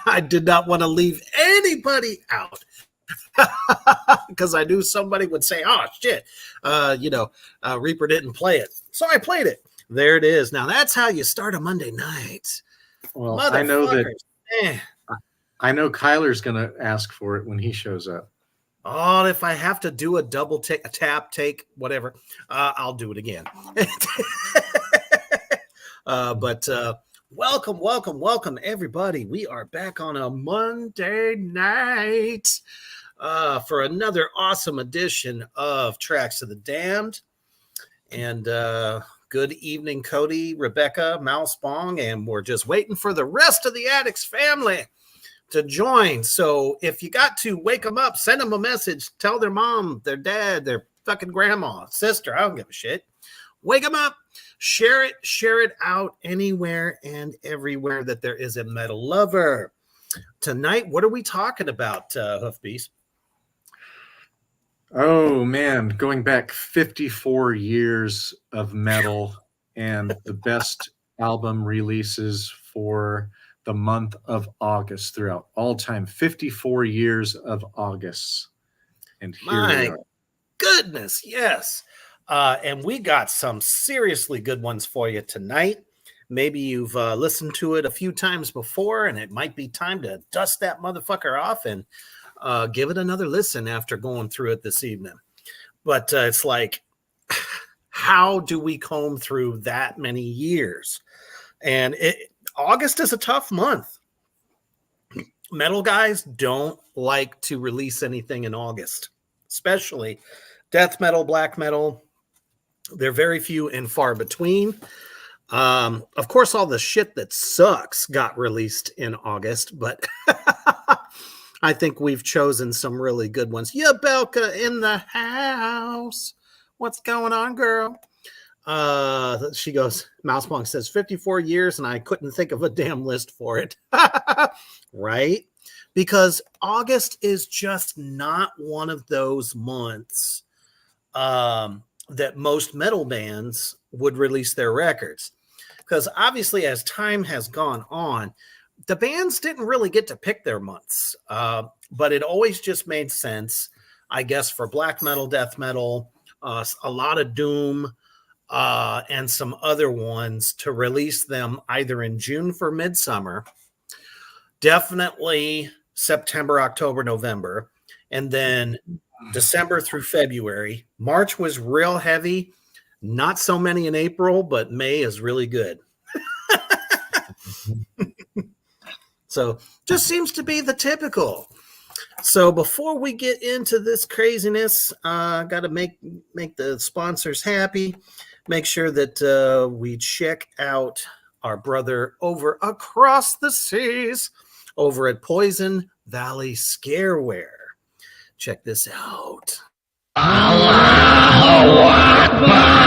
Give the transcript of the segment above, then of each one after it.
I did not want to leave anybody out because I knew somebody would say, oh, shit, Reaper didn't play it. So I played it. There it is. Now, that's how you start a Monday night. Well, I know Kyler's going to ask for it when he shows up. Oh, if I have to do a double take, a tap, take, whatever, I'll do it again. But welcome, everybody. We are back on a Monday night for another awesome edition of Tracks of the Damned. And good evening, Cody, Rebecca, Mouse Bong, and we're just waiting for the rest of the Addicts family to join. So if you got to wake them up, send them a message, tell their mom, their dad, their fucking grandma, sister, I don't give a shit. Wake them up, share it out anywhere and everywhere that there is a metal lover. Tonight, what are we talking about, Hoofbeast? Oh, man, going back 54 years of metal and the best album releases for the month of August throughout all time. 54 years of August. And here we are. Goodness, yes. And we got some seriously good ones for you tonight. Maybe you've listened to it a few times before, and it might be time to dust that motherfucker off and give it another listen after going through it this evening. But it's like, how do we comb through that many years? And August is a tough month. Metal guys don't like to release anything in August, especially death metal, black metal. They're very few and far between. Of course, all the shit that sucks got released in August, but I think we've chosen some really good ones. Yeah, Belka in the house. What's going on, girl? She goes, Mousepong says 54 years, and I couldn't think of a damn list for it. Right? Because August is just not one of those months that most metal bands would release their records. Because obviously, as time has gone on, the bands didn't really get to pick their months. But it always just made sense, I guess, for black metal, death metal, a lot of doom, and some other ones to release them either in June for Midsummer, definitely September, October, November, and then December through February. March was real heavy. Not so many in April, but May is really good. So just seems to be the typical. So before we get into this craziness, got to make the sponsors happy. Make sure that we check out our brother over across the seas over at Poison Valley Scareware. Check this out. Allahu Akbar.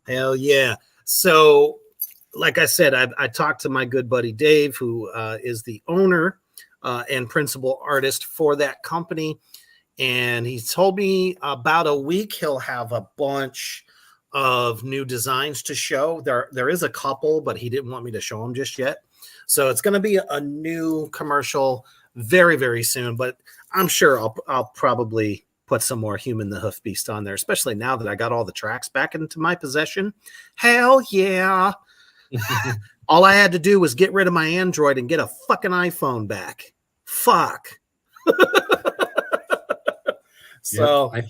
Hell yeah. So, like I said, I talked to my good buddy Dave, who is the owner and principal artist for that company. And he told me about a week he'll have a bunch of new designs to show. There is a couple, but he didn't want me to show them just yet. So it's going to be a new commercial very, very soon. But I'm sure I'll probably put some more Human the Hoof Beast on there, especially now that I got all the tracks back into my possession. Hell yeah. All I had to do was get rid of my Android and get a fucking iPhone back. Fuck. So Yep,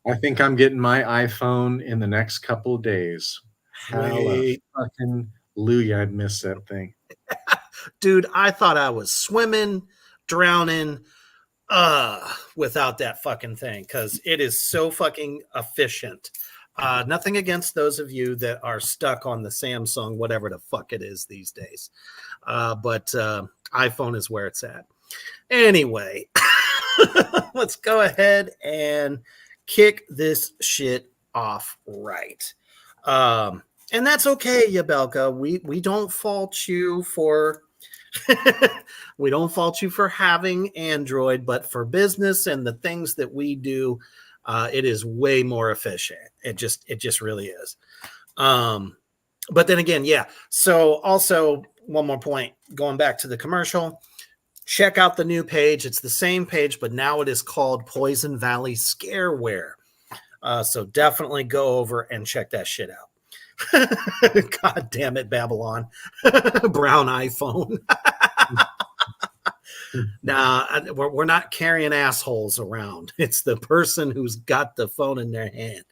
I think I'm getting my iPhone in the next couple of days. Sweet. Hallelujah, I'd miss that thing. Dude, I thought I was swimming, drowning, without that fucking thing, because it is so fucking efficient. Nothing against those of you that are stuck on the Samsung, whatever the fuck it is these days. But iPhone is where it's at. Anyway, let's go ahead and kick this shit off right. And that's okay, Yabelka. We don't fault you for we don't fault you for having Android, but for business and the things that we do, it is way more efficient. It just really is. But then again, yeah. So also one more point, going back to the commercial, check out the new page. It's the same page, but now it is called Poison Valley Scareware. So definitely go over and check that shit out. God damn it, Babylon. Brown iPhone. Nah, we're not carrying assholes around. It's the person who's got the phone in their hand.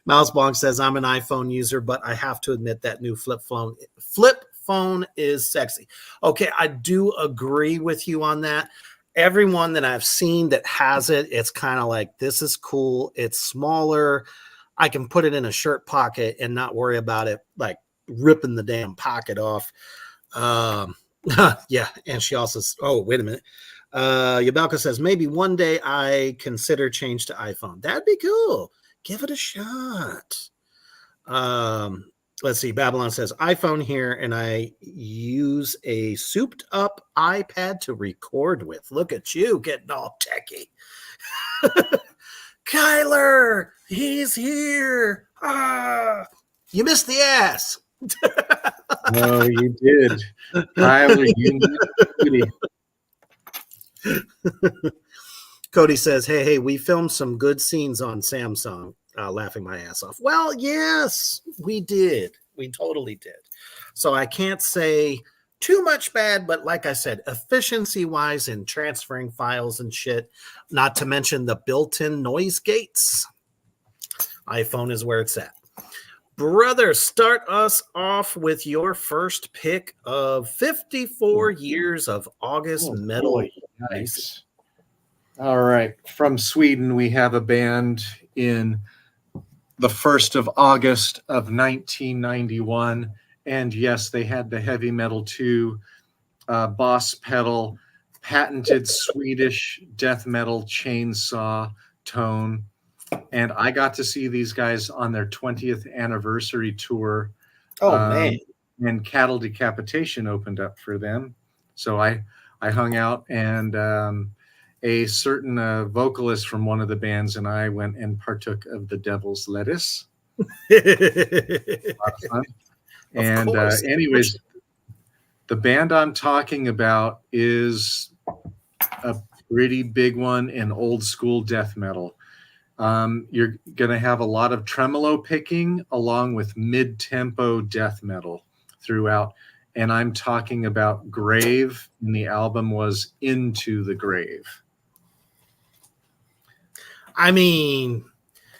Mousebonk says, I'm an iPhone user, but I have to admit that new flip phone is sexy. Okay, I do agree with you on that. Everyone that I've seen that has it, it's kind of like, this is cool. It's smaller. I can put it in a shirt pocket and not worry about it like ripping the damn pocket off. Yeah, and she also says, oh, wait a minute. Yabelka says, maybe one day I consider change to iPhone. That'd be cool. Give it a shot. Let's see. Babylon says, iPhone here, and I use a souped up iPad to record with. Look at you getting all techie. Kyler, he's here. You missed the ass. No, you did. Tyler, you need Cody says, hey, we filmed some good scenes on Samsung. Laughing my ass off. Well, yes, we did. We totally did. So I can't say too much bad, but like I said, efficiency wise in transferring files and shit, not to mention the built-in noise gates, iPhone is where it's at. Brother, start us off with your first pick of 54 years of August metal. Boy, nice. All right. From Sweden, we have a band in the 1st of August of 1991. And yes, they had the Heavy Metal 2 Boss pedal, patented Swedish death metal chainsaw tone. And I got to see these guys on their 20th anniversary tour. Oh, man. And Cattle Decapitation opened up for them. So I hung out, and a certain vocalist from one of the bands and I went and partook of the Devil's Lettuce. A lot of fun. And anyways, the band I'm talking about is a pretty big one in old school death metal. You're going to have a lot of tremolo picking along with mid-tempo death metal throughout. And I'm talking about Grave, and the album was Into the Grave. I mean,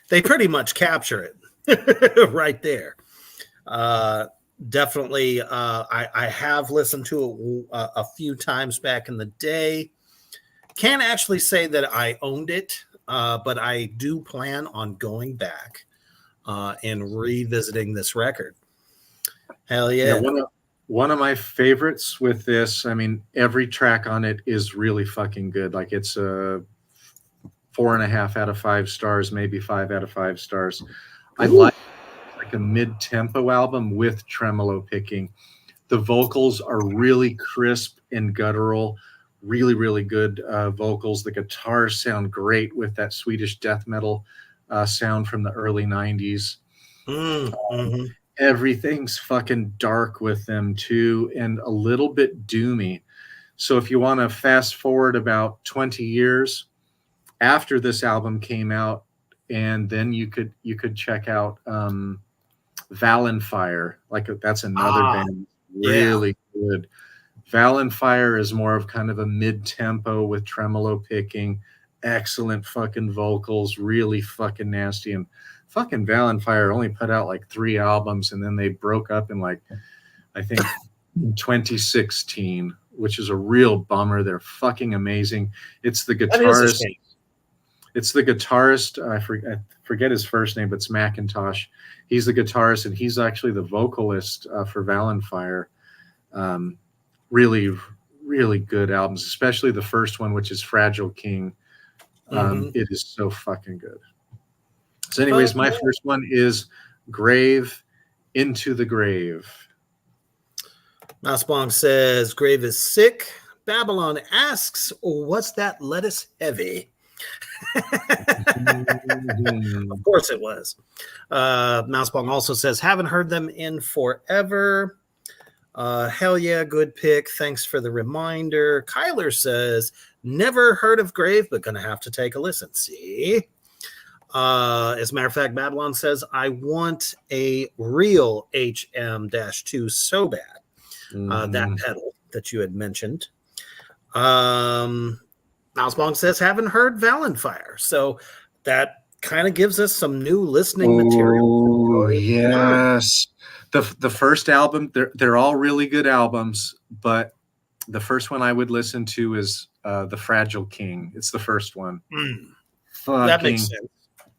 they pretty much capture it right there. Definitely, I have listened to it a few times back in the day. Can't actually say that I owned it, but I do plan on going back and revisiting this record. Hell yeah. One of my favorites with this, I mean, every track on it is really fucking good. Like, it's a 4.5 out of 5 stars, maybe 5 out of 5 stars. I like a mid-tempo album with tremolo picking. The vocals are really crisp and guttural, really, really good vocals. The guitars sound great with that Swedish death metal sound from the early 90s. Mm-hmm. Everything's fucking dark with them too, and a little bit doomy. So if you want to fast forward about 20 years after this album came out, and then you could check out Valenfire. Like that's another band really good. Valenfire is more of kind of a mid-tempo with tremolo picking, excellent fucking vocals, really fucking nasty. And fucking Valenfire only put out like 3 albums, and then they broke up in like, I think 2016, which is a real bummer. They're fucking amazing. It's the guitarist. It's the guitarist. I forget his first name, but it's Macintosh. He's the guitarist, and he's actually the vocalist for Valenfire. Really, really good albums, especially the first one, which is Fragile King. It is so fucking good. So anyways, my first one is Grave, Into the Grave. Mouse Bong says, Grave is sick. Babylon asks, what's that lettuce heavy? Of course it was. Mouse Bong also says, haven't heard them in forever. Hell yeah, good pick. Thanks for the reminder. Kyler says, never heard of Grave, but gonna have to take a listen. See? As a matter of fact, Babylon says, I want a real HM-2 so bad. That pedal that you had mentioned. Mousebong says, haven't heard Valenfire. So that kind of gives us some new listening material. Oh, yes. The first album, they're all really good albums, but the first one I would listen to is The Fragile King. It's the first one. That makes sense.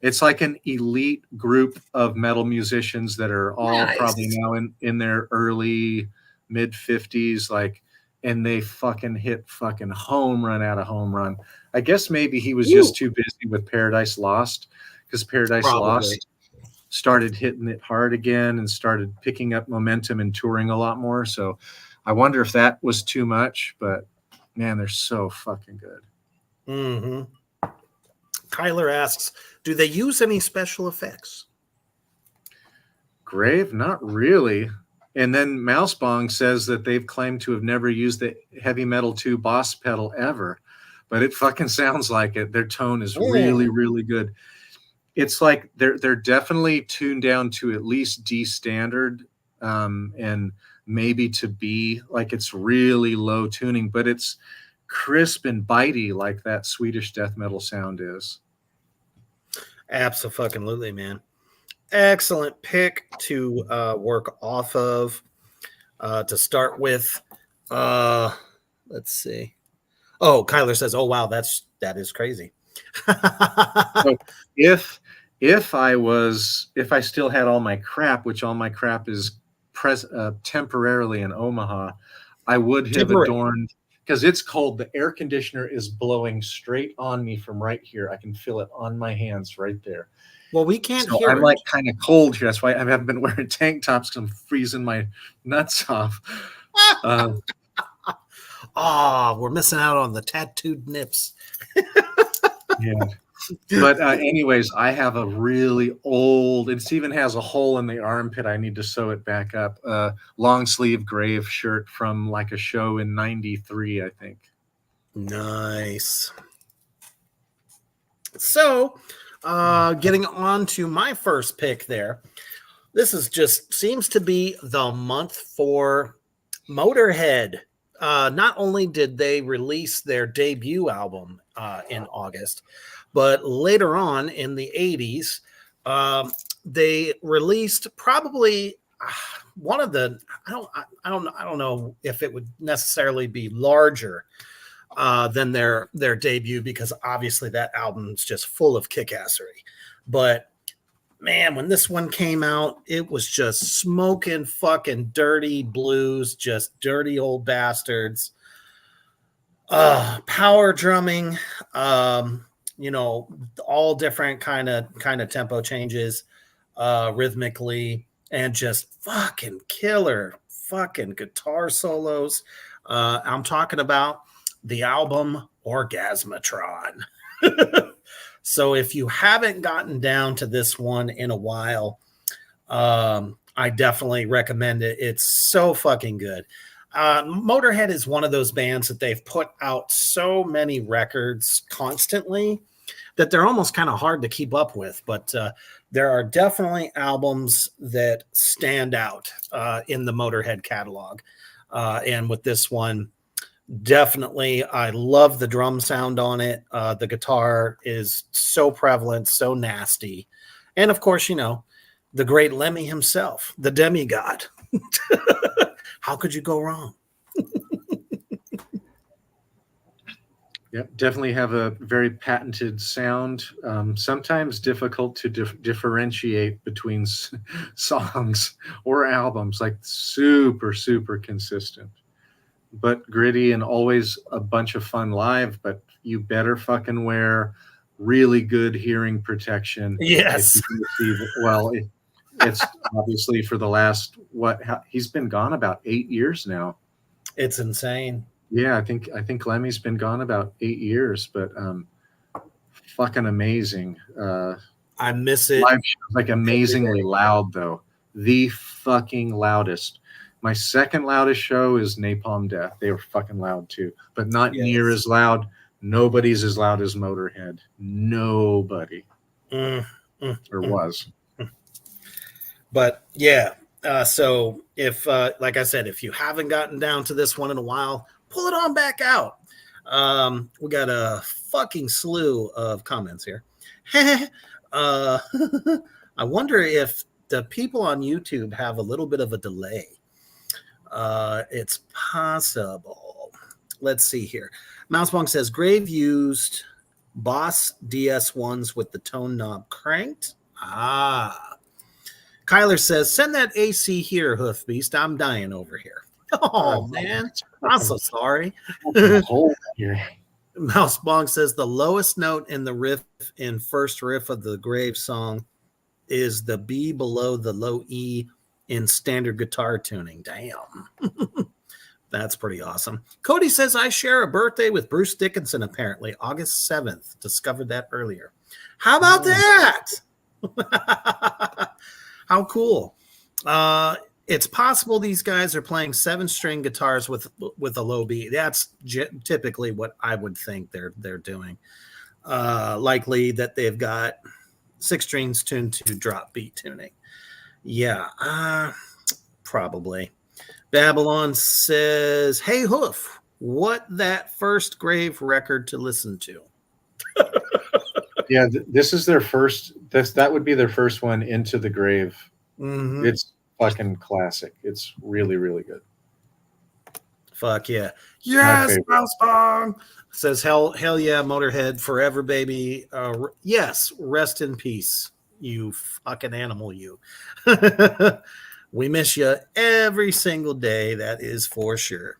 It's like an elite group of metal musicians that are all probably now in their early mid 50s, like, and they fucking hit fucking home run out of home run. I guess maybe he was just too busy with Paradise Lost, because Paradise Lost started hitting it hard again and started picking up momentum and touring a lot more. So I wonder if that was too much, but man, they're so fucking good. Kyler asks, do they use any special effects? Grave, not really. And then Mousebong says that they've claimed to have never used the Heavy Metal 2 Boss pedal ever, but it fucking sounds like it. Their tone is really, really good. It's like they're definitely tuned down to at least D standard, and maybe to B. Like, it's really low tuning, but it's crisp and bitey like that Swedish death metal sound is. Absolutely, man. Excellent pick to work off of. To start with, let's see. Oh, Kyler says, "Oh wow, that is crazy." So if I still had all my crap, which all my crap is temporarily in Omaha, I would have adorned, because it's cold. The air conditioner is blowing straight on me from right here. I can feel it on my hands right there. Well, we can't hear I'm like kind of cold here. That's why I haven't been wearing tank tops, because I'm freezing my nuts off. We're missing out on the tattooed nips. Yeah. But anyways, I have a really old, it even has a hole in the armpit. I need to sew it back up. Long sleeve Grave shirt from like a show in '93, I think. Nice. So, getting on to my first pick there. This is just seems to be the month for Motorhead. Not only did they release their debut album in August, but later on in the 80s, they released probably one of the I don't know if it would necessarily be larger than their debut, because obviously that album's just full of kickassery. But man, when this one came out, it was just smoking fucking dirty blues, just dirty old bastards. Power drumming, all different kind of tempo changes, rhythmically, and just fucking killer fucking guitar solos. I'm talking about the album Orgasmatron. So if you haven't gotten down to this one in a while, I definitely recommend it. It's so fucking good. Motorhead is one of those bands that they've put out so many records constantly that they're almost kind of hard to keep up with. But there are definitely albums that stand out in the Motorhead catalog. And with this one, definitely, I love the drum sound on it. The guitar is so prevalent, so nasty. And of course, the great Lemmy himself, the demigod. How could you go wrong? Yep, definitely have a very patented sound. Sometimes difficult to differentiate between songs or albums, like super, super consistent, but gritty and always a bunch of fun live. But you better fucking wear really good hearing protection. Yes. It's obviously for the last, he's been gone about 8 years now. It's insane. Yeah, I think Lemmy's been gone about 8 years, but fucking amazing. I miss it. Live shows, like amazingly loud though. The fucking loudest. My second loudest show is Napalm Death. They were fucking loud too, but not near as loud. Nobody's as loud as Motorhead. Nobody. Or was. But yeah, so if, like I said, if you haven't gotten down to this one in a while, pull it on back out. We got a fucking slew of comments here. I wonder if the people on YouTube have a little bit of a delay. It's possible. Let's see here. Mousebong says Grave used Boss DS1s with the tone knob cranked. Kyler says, send that AC here, Hoof Beast. I'm dying over here. Oh, man. I'm so sorry. Mousebong says the lowest note in the riff in first riff of the Grave song is the B below the low E in standard guitar tuning. Damn. That's pretty awesome. Cody says, I share a birthday with Bruce Dickinson, apparently, August 7th. Discovered that earlier. How about that? How cool. It's possible these guys are playing 7-string guitars with a low B. That's typically what I would think they're doing. Likely that they've got 6 strings tuned to drop beat tuning. Yeah, probably. Babylon says, hey, Hoof, what that first Grave record to listen to? Yeah, this is their first. That would be their first one, Into the Grave. Mm-hmm. It's fucking classic. It's really, really good. Fuck yeah. Yes, Mousebong says, hell yeah, Motorhead, forever, baby. Yes, rest in peace, you fucking animal, you. We miss you every single day, that is for sure.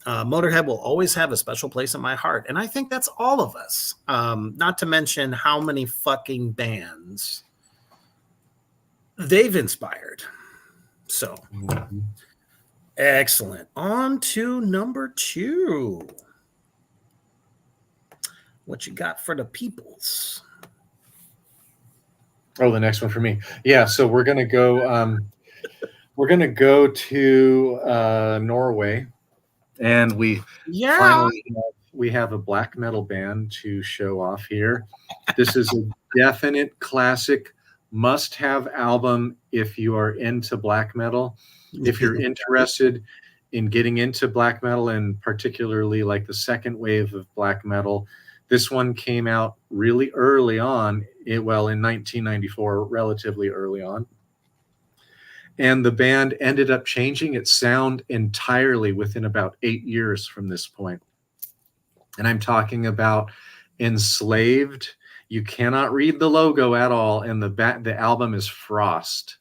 Motorhead will always have a special place in my heart, and I think that's all of us. Not to mention how many fucking bands they've inspired. So, excellent. On to number 2. What you got for the peoples? Oh, the next one for me. Yeah, so we're gonna go. We're gonna go to Norway, and we finally have a black metal band to show off here. This is a definite classic, must-have album if you are into black metal. If you're interested in getting into black metal, and particularly like the second wave of black metal, this one came out really early on. In 1994, relatively early on. And the band ended up changing its sound entirely within about 8 years from this point. And I'm talking about Enslaved. You cannot read the logo at all, and the album is Frost.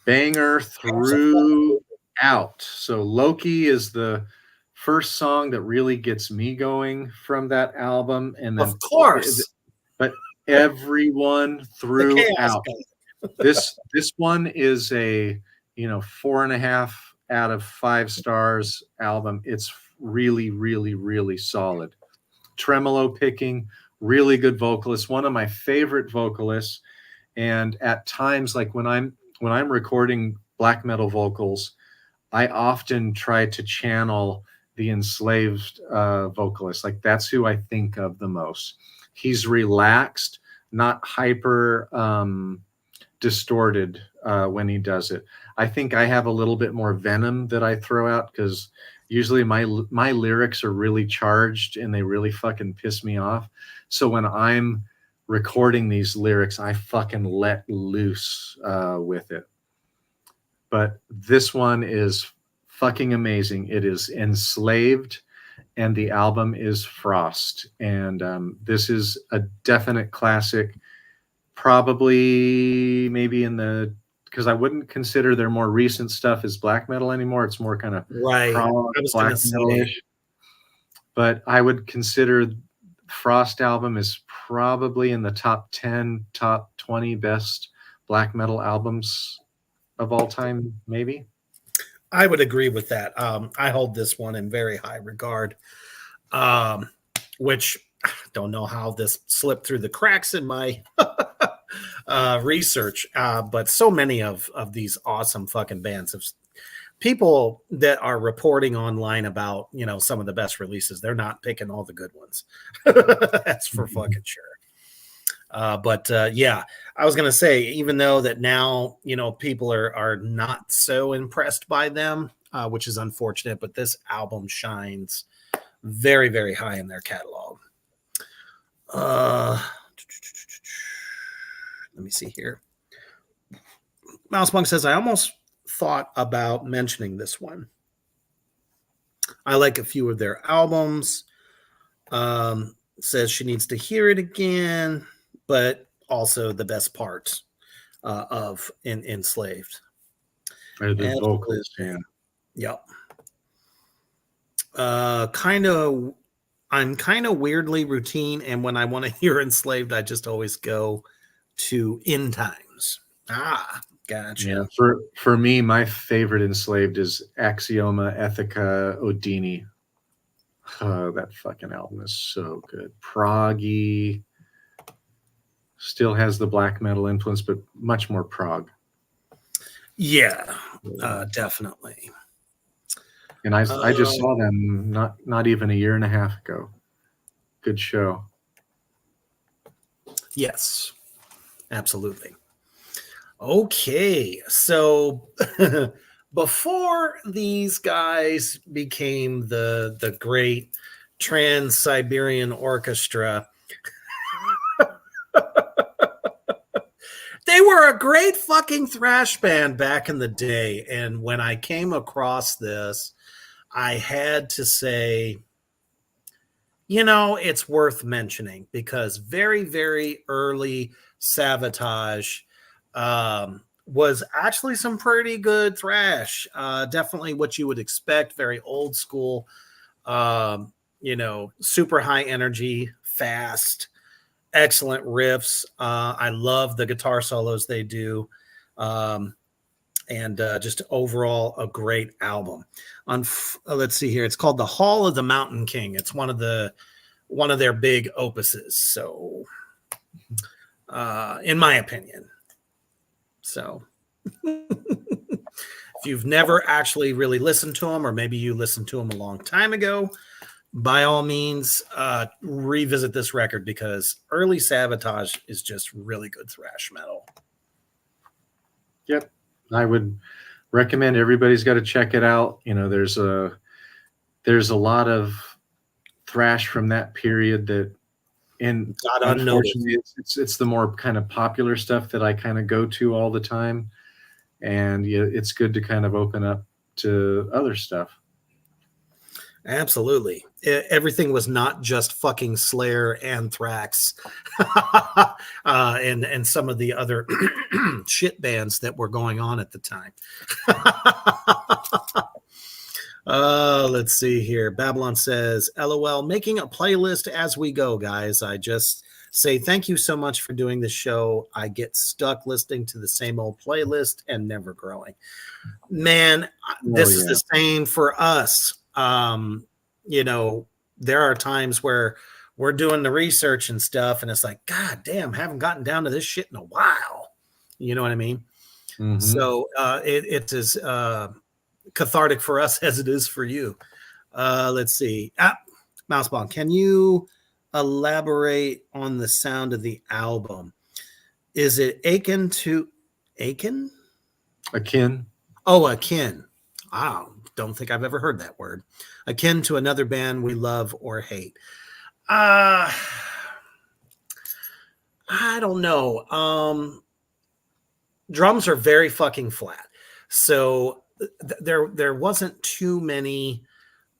Banger throughout. So Loki is the first song that really gets me going from that album, and then of course, but everyone throughout. This one is a 4.5 out of 5 stars album. It's really, really, really solid. tremolo picking, really good vocalist, one of my favorite vocalists. And at times, like when I'm recording black metal vocals, I often try to channel the Enslaved vocalist. Like that's who I think of the most. He's relaxed, not hyper distorted when he does it. I think I have a little bit more venom that I throw out because usually my lyrics are really charged and they really fucking piss me off. So when I'm recording these lyrics, I fucking let loose with it. But this one is fucking amazing. It is Enslaved, and the album is Frost. And this is a definite classic. Probably maybe because I wouldn't consider their more recent stuff as black metal anymore. It's more kind of Right. black metal-ish. But I would consider Frost album is probably in the top 10, top 20 best black metal albums of all time, maybe. I would agree with that. I hold this one in very high regard, which I don't know how this slipped through the cracks in my research, but so many of these awesome fucking bands have people that are reporting online about, you know, some of the best releases. They're not picking all the good ones. That's for fucking sure. But yeah, I was going to say, even though that now, you know, people are not so impressed by them, which is unfortunate, but this album shines very, very high in their catalog. Let me see here. Mousepunk says, I almost thought about mentioning this one. I like a few of their albums. Says she needs to hear it again, but also the best parts of Enslaved. The vocals, yeah. Yep. I'm kind of weirdly routine, and when I want to hear Enslaved, I just always go to End Times. Gotcha. Yeah, for me, my favorite Enslaved is Axioma Ethica Odini. Oh, that fucking album is so good. Proggy, still has the black metal influence, but much more prog. Yeah, definitely. And I just saw them not even a year and a half ago. Good show. Yes, absolutely. Okay, so before these guys became the great Trans-Siberian Orchestra, they were a great fucking thrash band back in the day. And when I came across this, I had to say, you know, it's worth mentioning because very, very early Savatage was actually some pretty good thrash. Definitely what you would expect, very old school, you know, super high energy, fast, excellent riffs. I love the guitar solos they do. And just overall a great album. Let's see here. It's called The Hall of the Mountain King. It's one of their big opuses. So, in my opinion. So, if you've never actually really listened to them, or maybe you listened to them a long time ago, by all means, revisit this record because early Savatage is just really good thrash metal. Yep. I would recommend everybody's got to check it out. You know, there's a lot of thrash from that period that, and unfortunately, it's the more kind of popular stuff that I kind of go to all the time, and yeah, it's good to kind of open up to other stuff. Absolutely. Everything was not just fucking Slayer, Anthrax, and some of the other shit bands that were going on at the time. Let's see here. Babylon says, LOL, making a playlist as we go, guys. I just say thank you so much for doing the show. I get stuck listening to the same old playlist and never growing. Man, this is the same for us. You know, there are times where we're doing the research and stuff, and it's like, God damn, haven't gotten down to this shit in a while. You know what I mean? Mm-hmm. So it's as cathartic for us as it is for you. Let's see. Mouseball, can you elaborate on the sound of the album? Is it akin to Akin? Akin. Oh, akin. I don't think I've ever heard that word. Akin to another band we love or hate. I don't know. Drums are very fucking flat, so there wasn't too many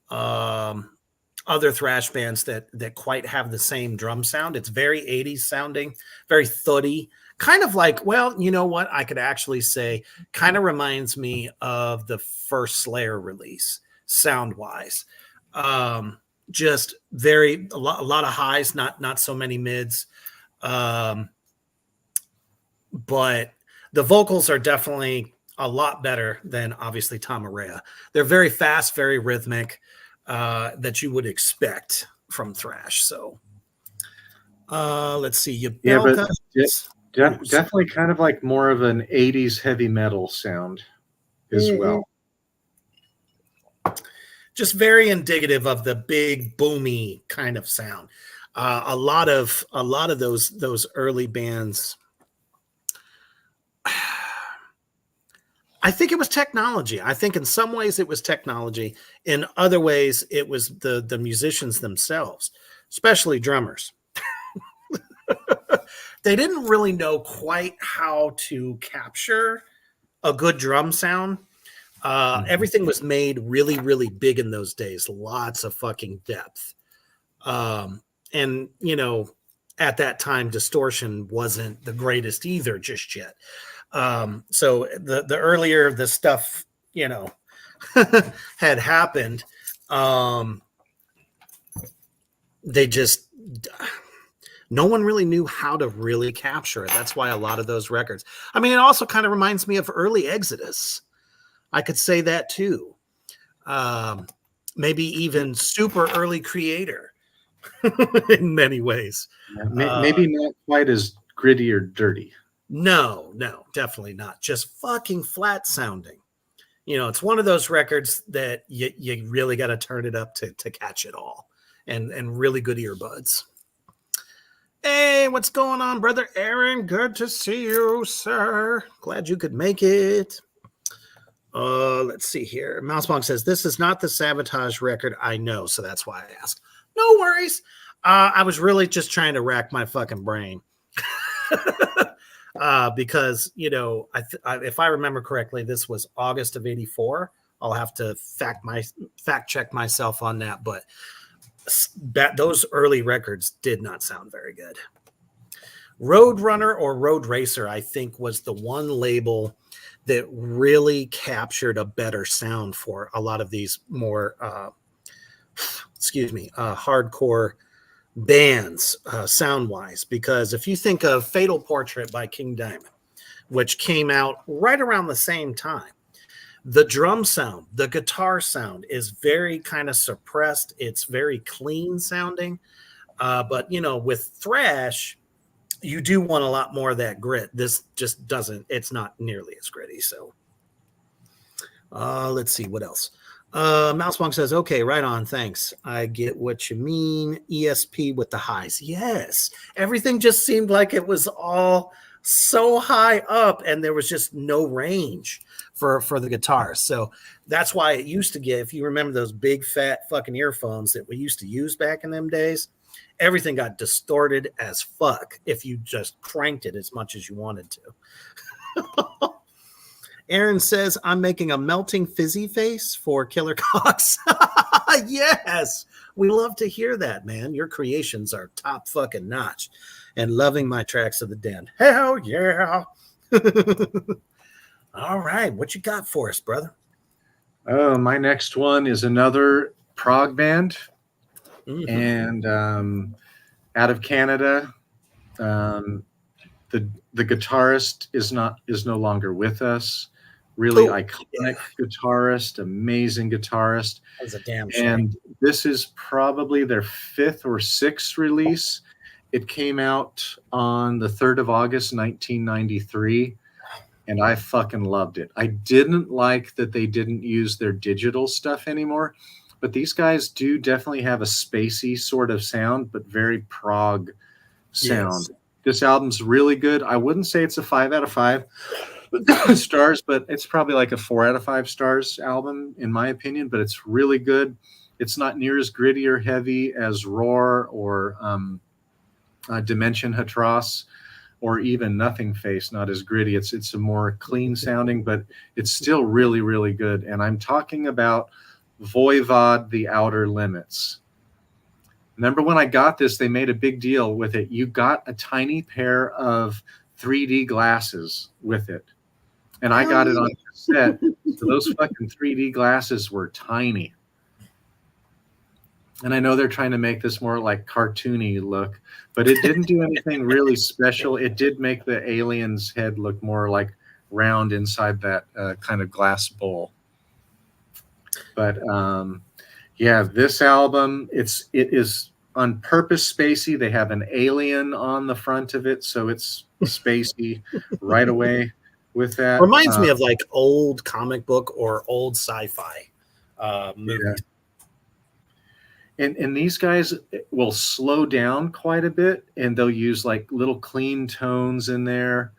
other thrash bands that quite have the same drum sound. It's very 80s sounding, very thuddy, kind of like, well, you know what? I could actually say kind of reminds me of the first Slayer release sound wise. Just a lot of highs, not so many mids. But the vocals are definitely a lot better than obviously Tom Araya. They're very fast, very rhythmic, that you would expect from thrash. So let's see. Yeah, but Yabelka. definitely kind of like more of an 80s heavy metal sound as well. Just very indicative of the big boomy kind of sound. A lot of those early bands. I think it was technology. I think in some ways it was technology. In other ways, it was the musicians themselves, especially drummers. They didn't really know quite how to capture a good drum sound. Everything was made really, really big in those days. Lots of fucking depth. And, you know, at that time, distortion wasn't the greatest either just yet. So the earlier the stuff, you know, had happened, they just, no one really knew how to really capture it. That's why a lot of those records, I mean, it also kind of reminds me of early Exodus. I could say that too. Maybe even super early Creator in many ways. Maybe not quite as gritty or dirty. No, definitely not. Just fucking flat sounding. You know, it's one of those records that you really got to turn it up to catch it all, and really good earbuds. Hey, what's going on, brother Aaron? Good to see you, sir. Glad you could make it. Let's see here. Mousebong says, this is not the Sabotage record. I know, so that's why I asked. No worries. I was really just trying to rack my fucking brain. Because, you know, if I remember correctly, this was August of '84. I'll have to fact check myself on that, but those early records did not sound very good. Roadrunner or Road Racer, I think, was the one label that really captured a better sound for a lot of these more, hardcore bands, sound-wise. Because if you think of Fatal Portrait by King Diamond, which came out right around the same time, the drum sound, the guitar sound is very kind of suppressed. It's very clean sounding. But, you know, with thrash, you do want a lot more of that grit. This just doesn't, it's not nearly as gritty. So let's see what else. Mousebong says, okay, right on. Thanks. I get what you mean. ESP with the highs. Yes. Everything just seemed like it was all so high up and there was just no range for the guitar. So that's why it used to get, if you remember those big fat fucking earphones that we used to use back in them days, everything got distorted as fuck if you just cranked it as much as you wanted to. Aaron says, I'm making a melting fizzy face for Killer Cox. Yes, we love to hear that, man. Your creations are top fucking notch. And loving my Tracks of the Den. Hell yeah. All right, what you got for us, brother? Oh, my next one is another prog band. Mm-hmm. And out of Canada, the guitarist is no longer with us, Really Oh, iconic guitarist, amazing guitarist. that was a damn shame. And this is probably their 5th or 6th release. It came out on the 3rd of August, 1993, and I fucking loved it. I didn't like that they didn't use their digital stuff anymore, but these guys do definitely have a spacey sort of sound, but very prog sound. Yes. This album's really good. I wouldn't say it's a 5 out of 5 stars, but it's probably like a 4 out of 5 stars album in my opinion, but it's really good. It's not near as gritty or heavy as Roar or Dimension Hatros or even Nothing Face, not as gritty. It's a more clean sounding, but it's still really, really good. And I'm talking about Voivod, The Outer Limits. Remember when I got this, they made a big deal with it. You got a tiny pair of 3D glasses with it. And I got it on cassette. So those fucking 3D glasses were tiny. And I know they're trying to make this more like cartoony look, but it didn't do anything really special. It did make the alien's head look more like round inside that kind of glass bowl. But yeah, this album, it is on purpose spacey. They have an alien on the front of it, so it's spacey right away with that. Reminds me of like old comic book or old sci-fi movies. Yeah. And these guys will slow down quite a bit, and they'll use like little clean tones in there,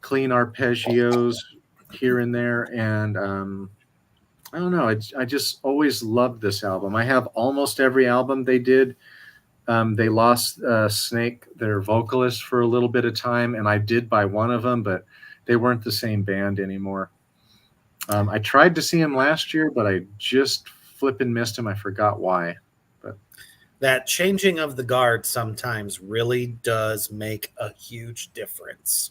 clean arpeggios here and there. And I don't know. I just always loved this album. I have almost every album they did. They lost Snake, their vocalist, for a little bit of time, and I did buy one of them, but they weren't the same band anymore. I tried to see him last year, but I just flipping missed him. I forgot why. That changing of the guard sometimes really does make a huge difference.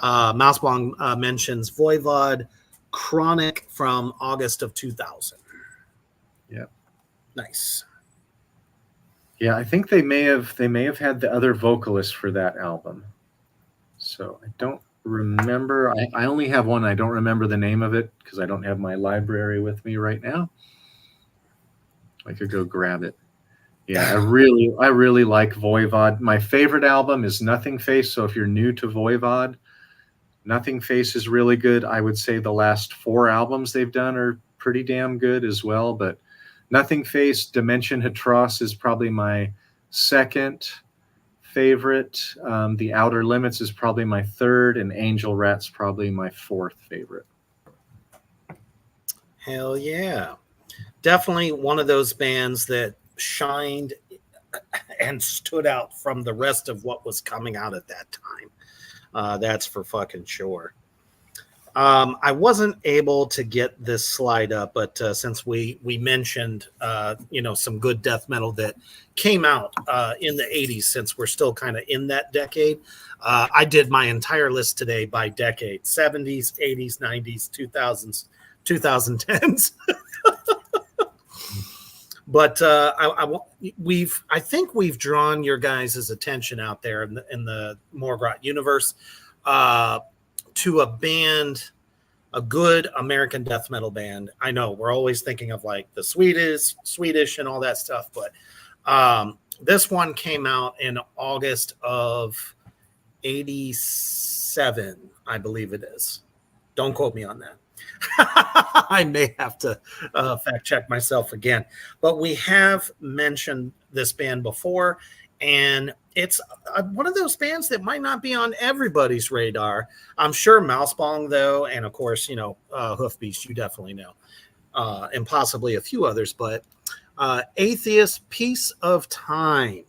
Mousebong mentions Voivod Chronic from August of 2000. Yeah. Nice. Yeah, I think they may have had the other vocalist for that album. So I don't remember. I only have one. I don't remember the name of it because I don't have my library with me right now. I could go grab it. Yeah, I really like Voivod. My favorite album is Nothing Face. So if you're new to Voivod, Nothing Face is really good. I would say the last 4 albums they've done are pretty damn good as well. But Nothing Face, Dimension Hatros is probably my second favorite. The Outer Limits is probably my third, and Angel Rat's probably my 4th favorite. Hell yeah. Definitely one of those bands that shined and stood out from the rest of what was coming out at that time. That's for fucking sure. I wasn't able to get this slide up, but since we mentioned some good death metal that came out in the 80s, since we're still kind of in that decade, I did my entire list today by decade: 70s, 80s, 90s, 2000s, 2010s. But I think we've drawn your guys' attention out there in the Morgrot universe to a band, a good American death metal band. I know we're always thinking of like the Swedish and all that stuff, but this one came out in August of 87, I believe it is. Don't quote me on that. I may have to fact check myself again, but we have mentioned this band before, and it's one of those bands that might not be on everybody's radar. I'm sure Mousebong, though, and of course, Hoofbeast, you definitely know, and possibly a few others, but Atheist, Piece of Time.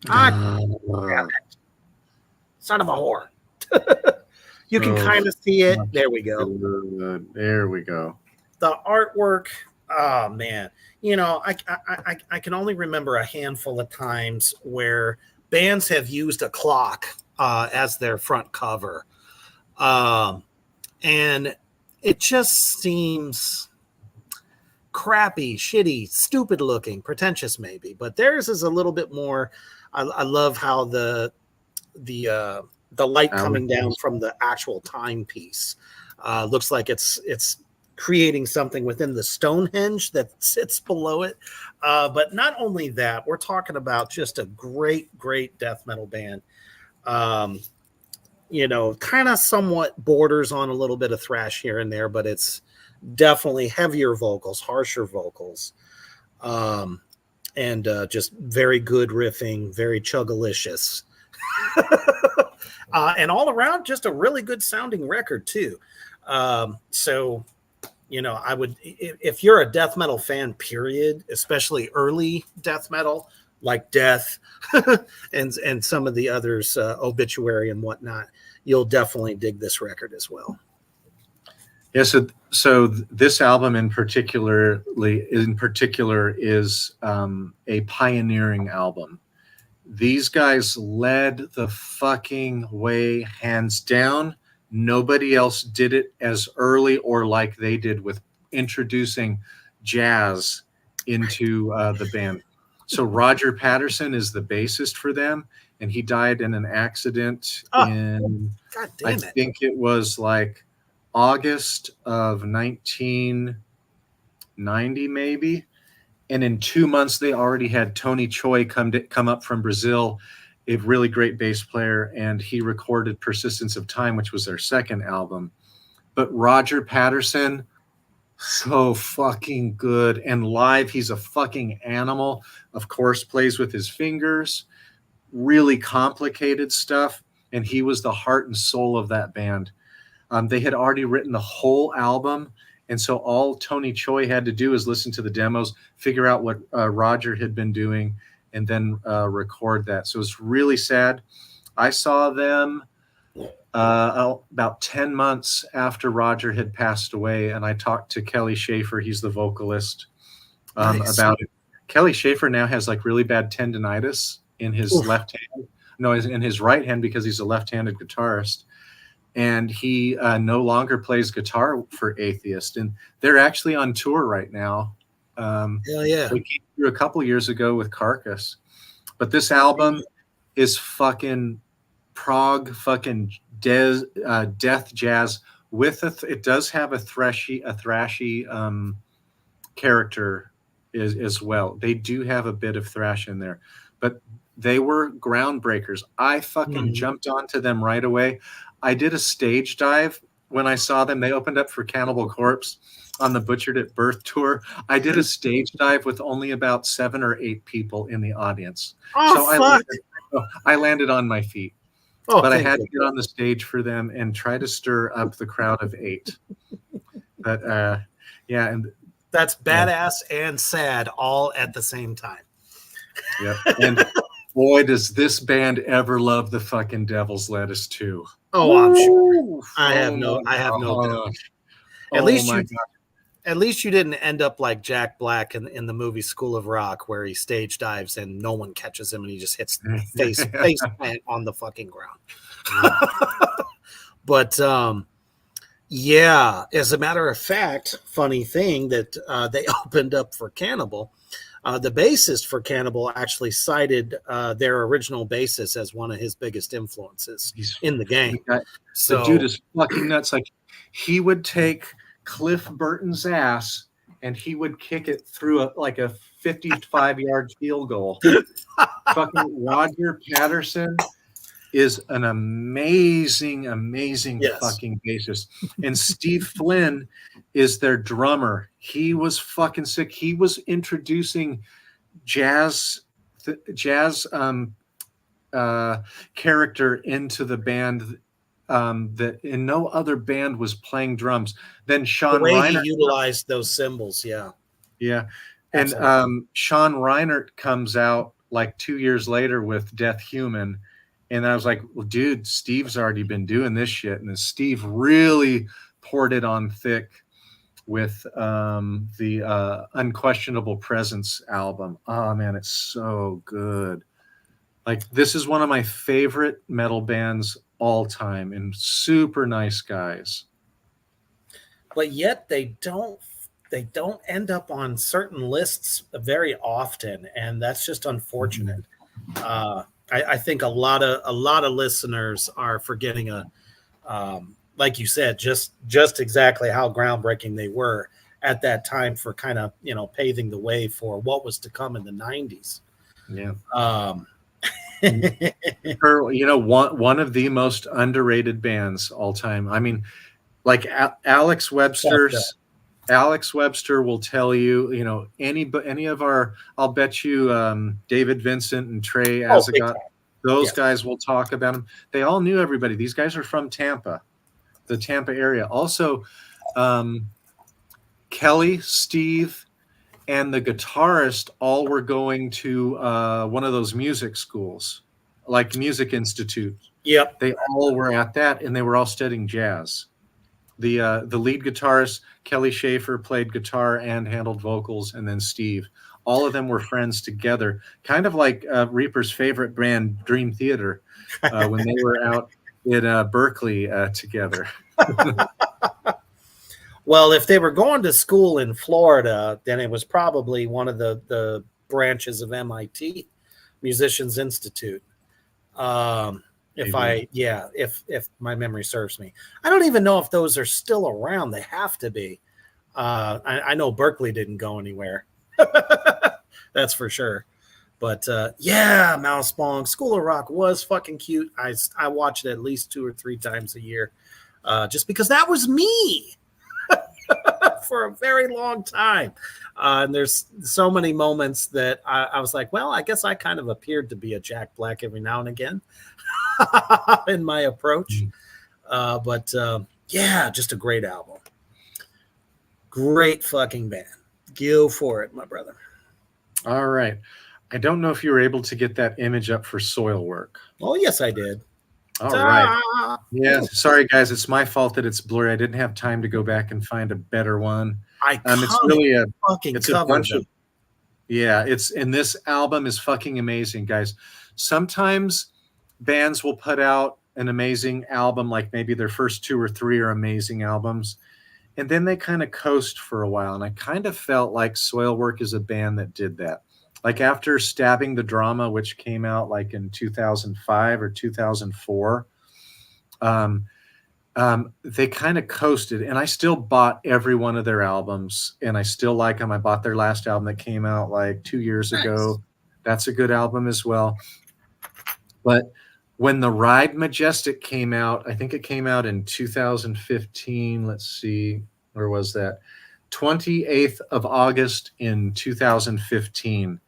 Damn it. Son of a whore. You can kind of see it. There we go. There we go. The artwork, oh man. I can only remember a handful of times where bands have used a clock as their front cover. And it just seems crappy, shitty, stupid looking, pretentious maybe. But theirs is a little bit more. I love how the light coming down from the actual timepiece Looks like it's creating something within the Stonehenge that sits below it. But not only that, we're talking about just a great death metal band. Kind of somewhat borders on a little bit of thrash here and there, but it's definitely heavier vocals, harsher vocals, and just very good riffing, very chuggalicious. And all around, just a really good sounding record too. So, I would, if you're a death metal fan, period, especially early death metal like Death and some of the others, Obituary and whatnot, you'll definitely dig this record as well. Yeah, so this album in particular is a pioneering album. These guys led the fucking way, hands down. Nobody else did it as early or like they did with introducing jazz into the band. So Roger Patterson is the bassist for them, and he died in an accident in, I think it was like August of 1990, maybe. And in 2 months, they already had Tony Choi come up from Brazil, a really great bass player, and he recorded Persistence of Time, which was their second album. But Roger Patterson, so fucking good. And live, he's a fucking animal. Of course, plays with his fingers. Really complicated stuff. And he was the heart and soul of that band. They had already written the whole album. And so all Tony Choi had to do is listen to the demos, figure out what Roger had been doing, and then record that. So it's really sad. I saw them about 10 months after Roger had passed away, and I talked to Kelly Schaefer, he's the vocalist, about it. Kelly Schaefer now has like really bad tendonitis in his left hand. No, in his right hand, because he's a left-handed guitarist. And he no longer plays guitar for Atheist. And they're actually on tour right now. Hell yeah. We came through a couple years ago with Carcass. But this album is fucking prog, fucking death jazz with it does have a thrashy character as well. They do have a bit of thrash in there. But they were groundbreakers. I fucking jumped onto them right away. I did a stage dive when I saw them. They opened up for Cannibal Corpse on the Butchered at Birth tour. I did a stage dive with only about 7 or 8 people in the audience. I landed on my feet. But I had to get on the stage for them and try to stir up the crowd of 8. But yeah, and that's badass and sad all at the same time. Yep. And boy, does this band ever love the fucking Devil's Lettuce too. Oh, I'm sure. I have no doubt. At least you didn't end up like Jack Black in the movie School of Rock, where he stage dives and no one catches him and he just hits face plant on the fucking ground. But yeah, as a matter of fact, funny thing that they opened up for Cannibal. The bassist for Cannibal actually cited their original bassist as one of his biggest influences in the game. So the dude is fucking nuts. Like, he would take Cliff Burton's ass and he would kick it through a 55-yard field goal. Fucking Roger Patterson is an amazing fucking bassist. And Steve Flynn is their drummer. He was fucking sick. He was introducing jazz character into the band that in no other band was playing drums. Then Sean Reinert utilized those cymbals. Yeah. And Sean Reinert comes out like 2 years later with Death Human. And I was like, well, dude, Steve's already been doing this shit. And then Steve really poured it on thick with the Unquestionable Presence album. Oh, man, it's so good. Like, this is one of my favorite metal bands all time, and super nice guys. But yet they don't end up on certain lists very often, and that's just unfortunate. I think a lot of listeners are forgetting like like you said, just exactly how groundbreaking they were at that time for kind of, you know, paving the way for what was to come in the 90s. Yeah. Um, You know, one of the most underrated bands all time. I mean, like Alex Webster's. Alex Webster will tell you, you know, any of our, I'll bet you David Vincent and Trey Azagot, those guys will talk about them. They all knew everybody. These guys are from Tampa, the Tampa area. Also, Kelly, Steve, and the guitarist all were going to one of those music schools, like Music Institute. Yep. They all were at that, and they were all studying jazz. The lead guitarist, Kelly Schaefer, played guitar and handled vocals, and then Steve. All of them were friends together, kind of like Reaper's favorite band, Dream Theater, when they were out in Berkeley together. Well, if they were going to school in Florida, then it was probably one of the branches of MIT, Musicians Institute. If my memory serves me, I don't even know if those are still around. They have to be. I know Berkeley didn't go anywhere. That's for sure. But yeah, Mouse Bong, School of Rock was fucking cute. I watched it at least 2 or 3 times a year, just because that was me for a very long time. And there's so many moments that I was like, well, I guess I kind of appeared to be a Jack Black every now and again in my approach. But yeah, just a great album. Great fucking band. Go for it, my brother. All right. I don't know if you were able to get that image up for Soilwork. Oh, yes, I did. All right. Yeah, sorry, guys. It's my fault that it's blurry. I didn't have time to go back and find a better one. It's really a bunch of, yeah, and this album is fucking amazing, guys. Sometimes bands will put out an amazing album, like maybe their first 2 or 3 are amazing albums, and then they kind of coast for a while. And I kind of felt like Soilwork is a band that did that. Like after Stabbing the Drama, which came out like in 2005 or 2004, they kind of coasted, and I still bought every one of their albums, and I still like them. I bought their last album that came out like 2 years ago. That's a good album as well. But when The Ride Majestic came out, I think it came out in 2015. Let's see, where was that? 28th of August in 2015.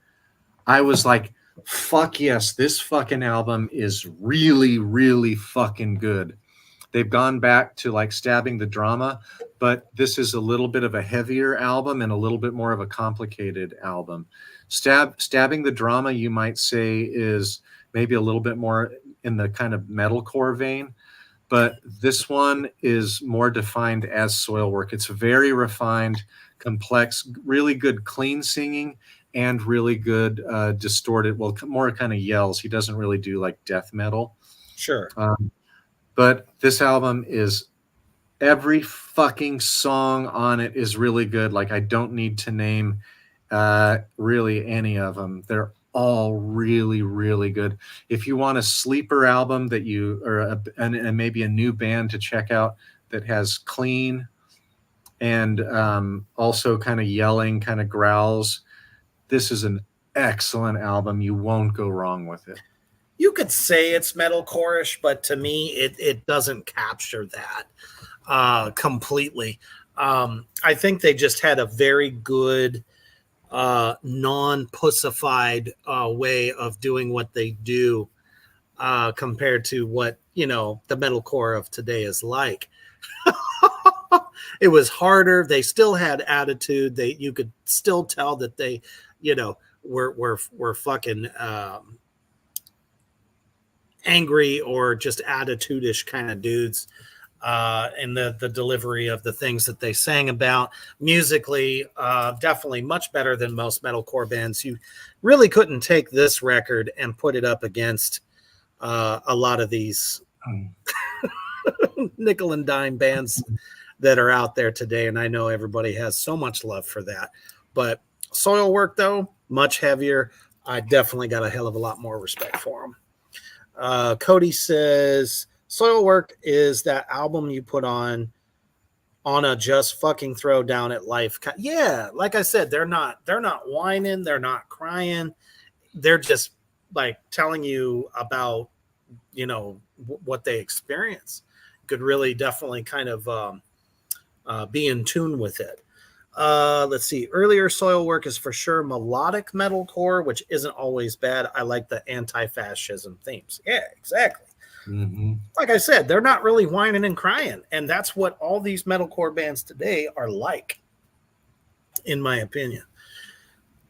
I was like, fuck yes, this fucking album is really, really fucking good. They've gone back to like Stabbing the Drama, but this is a little bit of a heavier album and a little bit more of a complicated album. Stabbing the Drama, you might say, is maybe a little bit more in the kind of metalcore vein, but this one is more defined as Soilwork. It's very refined, complex, really good clean singing, and really good distorted, well, more kind of yells. He doesn't really do like death metal. Sure. But this album is, every fucking song on it is really good. Like I don't need to name really any of them. They're all really, really good. If you want a sleeper album that you, or and maybe a new band to check out that has clean and also kind of yelling, kind of growls, this is an excellent album. You won't go wrong with it. You could say it's metalcore-ish, but to me, it doesn't capture that completely. I think they just had a very good non-pussified way of doing what they do compared to what, you know, the metalcore of today is like. It was harder. They still had attitude. You could still tell that they, you know, were fucking angry or just attitude-ish kind of dudes in the delivery of the things that they sang about. Musically, definitely much better than most metalcore bands. You really couldn't take this record and put it up against a lot of these nickel and dime bands that are out there today, and I know everybody has so much love for that. But Soilwork, though, much heavier. I definitely got a hell of a lot more respect for them. Cody says Soilwork is that album you put on a just fucking throw down at life. Yeah, like I said, they're not whining, they're not crying. They're just like telling you about, what they experience. Could really definitely kind of be in tune with it. Let's see. Earlier Soilwork is for sure melodic metalcore, which isn't always bad. I like the anti-fascism themes. Yeah, exactly. Mm-hmm. Like I said, they're not really whining and crying, and that's what all these metalcore bands today are like, in my opinion.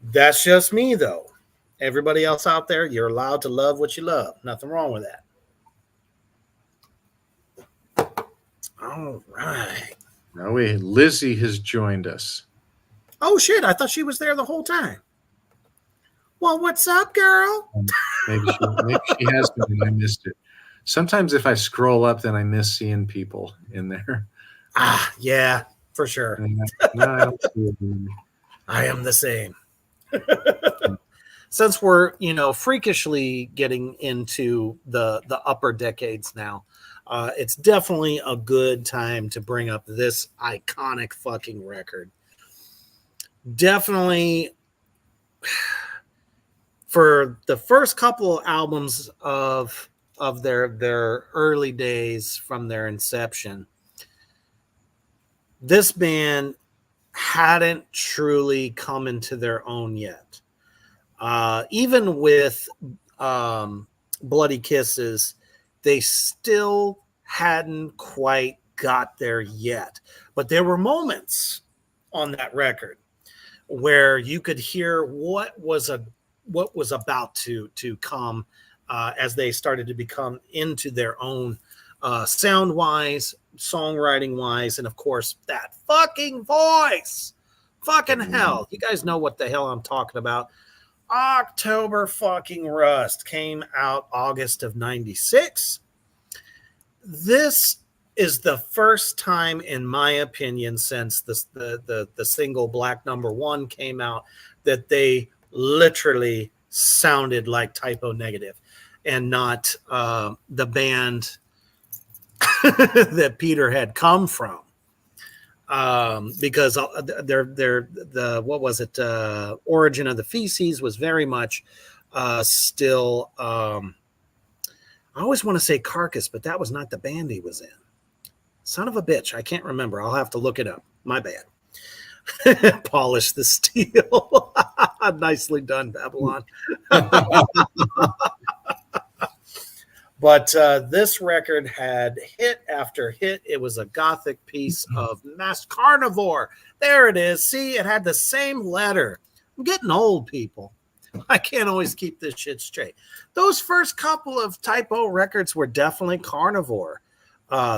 That's just me, though. Everybody else out there, you're allowed to love what you love. Nothing wrong with that. All right. Now Lizzie has joined us. Oh, shit. I thought she was there the whole time. Well, what's up, girl? Maybe she has been and I missed it. Sometimes if I scroll up, then I miss seeing people in there. Yeah, for sure. No, I don't see it anymore. I am the same. Since we're, freakishly getting into the upper decades now, it's definitely a good time to bring up this iconic fucking record. Definitely, for the first couple of albums of their early days from their inception, this band hadn't truly come into their own yet. Even with Bloody Kisses, they still hadn't quite got there yet. But there were moments on that record where you could hear what was about to come as they started to become into their own sound wise, songwriting wise, and of course that fucking voice. Fucking hell. You guys know what the hell I'm talking about. October fucking Rust came out August of 96. This is the first time, in my opinion, since the single Black Number One came out, that they literally sounded like Typo Negative and not the band that Peter had come from. Because the what was it? Origin of the Feces was very much still. I always want to say Carcass, but that was not the band he was in. Son of a bitch, I can't remember. I'll have to look it up. My bad. Polish the steel. Nicely done, Babylon. But this record had hit after hit. It was a gothic piece of mass carnivore. There it is. See, it had the same letter. I'm getting old, people. I can't always keep this shit straight. Those first couple of Typo records were definitely carnivore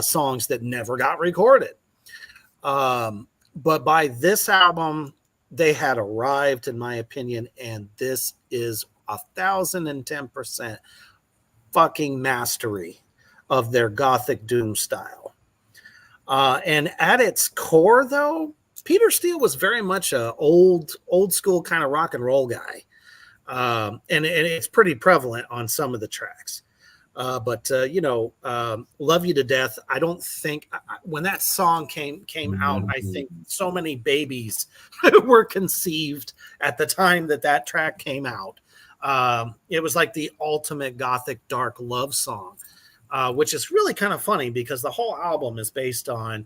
songs that never got recorded. But by this album, they had arrived, in my opinion, and this is 1,010% fucking mastery of their gothic doom style. And at its core, though, Peter Steele was very much a old school kind of rock and roll guy. And it's pretty prevalent on some of the tracks. But Love You to Death, I don't think when that song came out, I think so many babies were conceived at the time that track came out. It was like the ultimate gothic dark love song, which is really kind of funny because the whole album is based on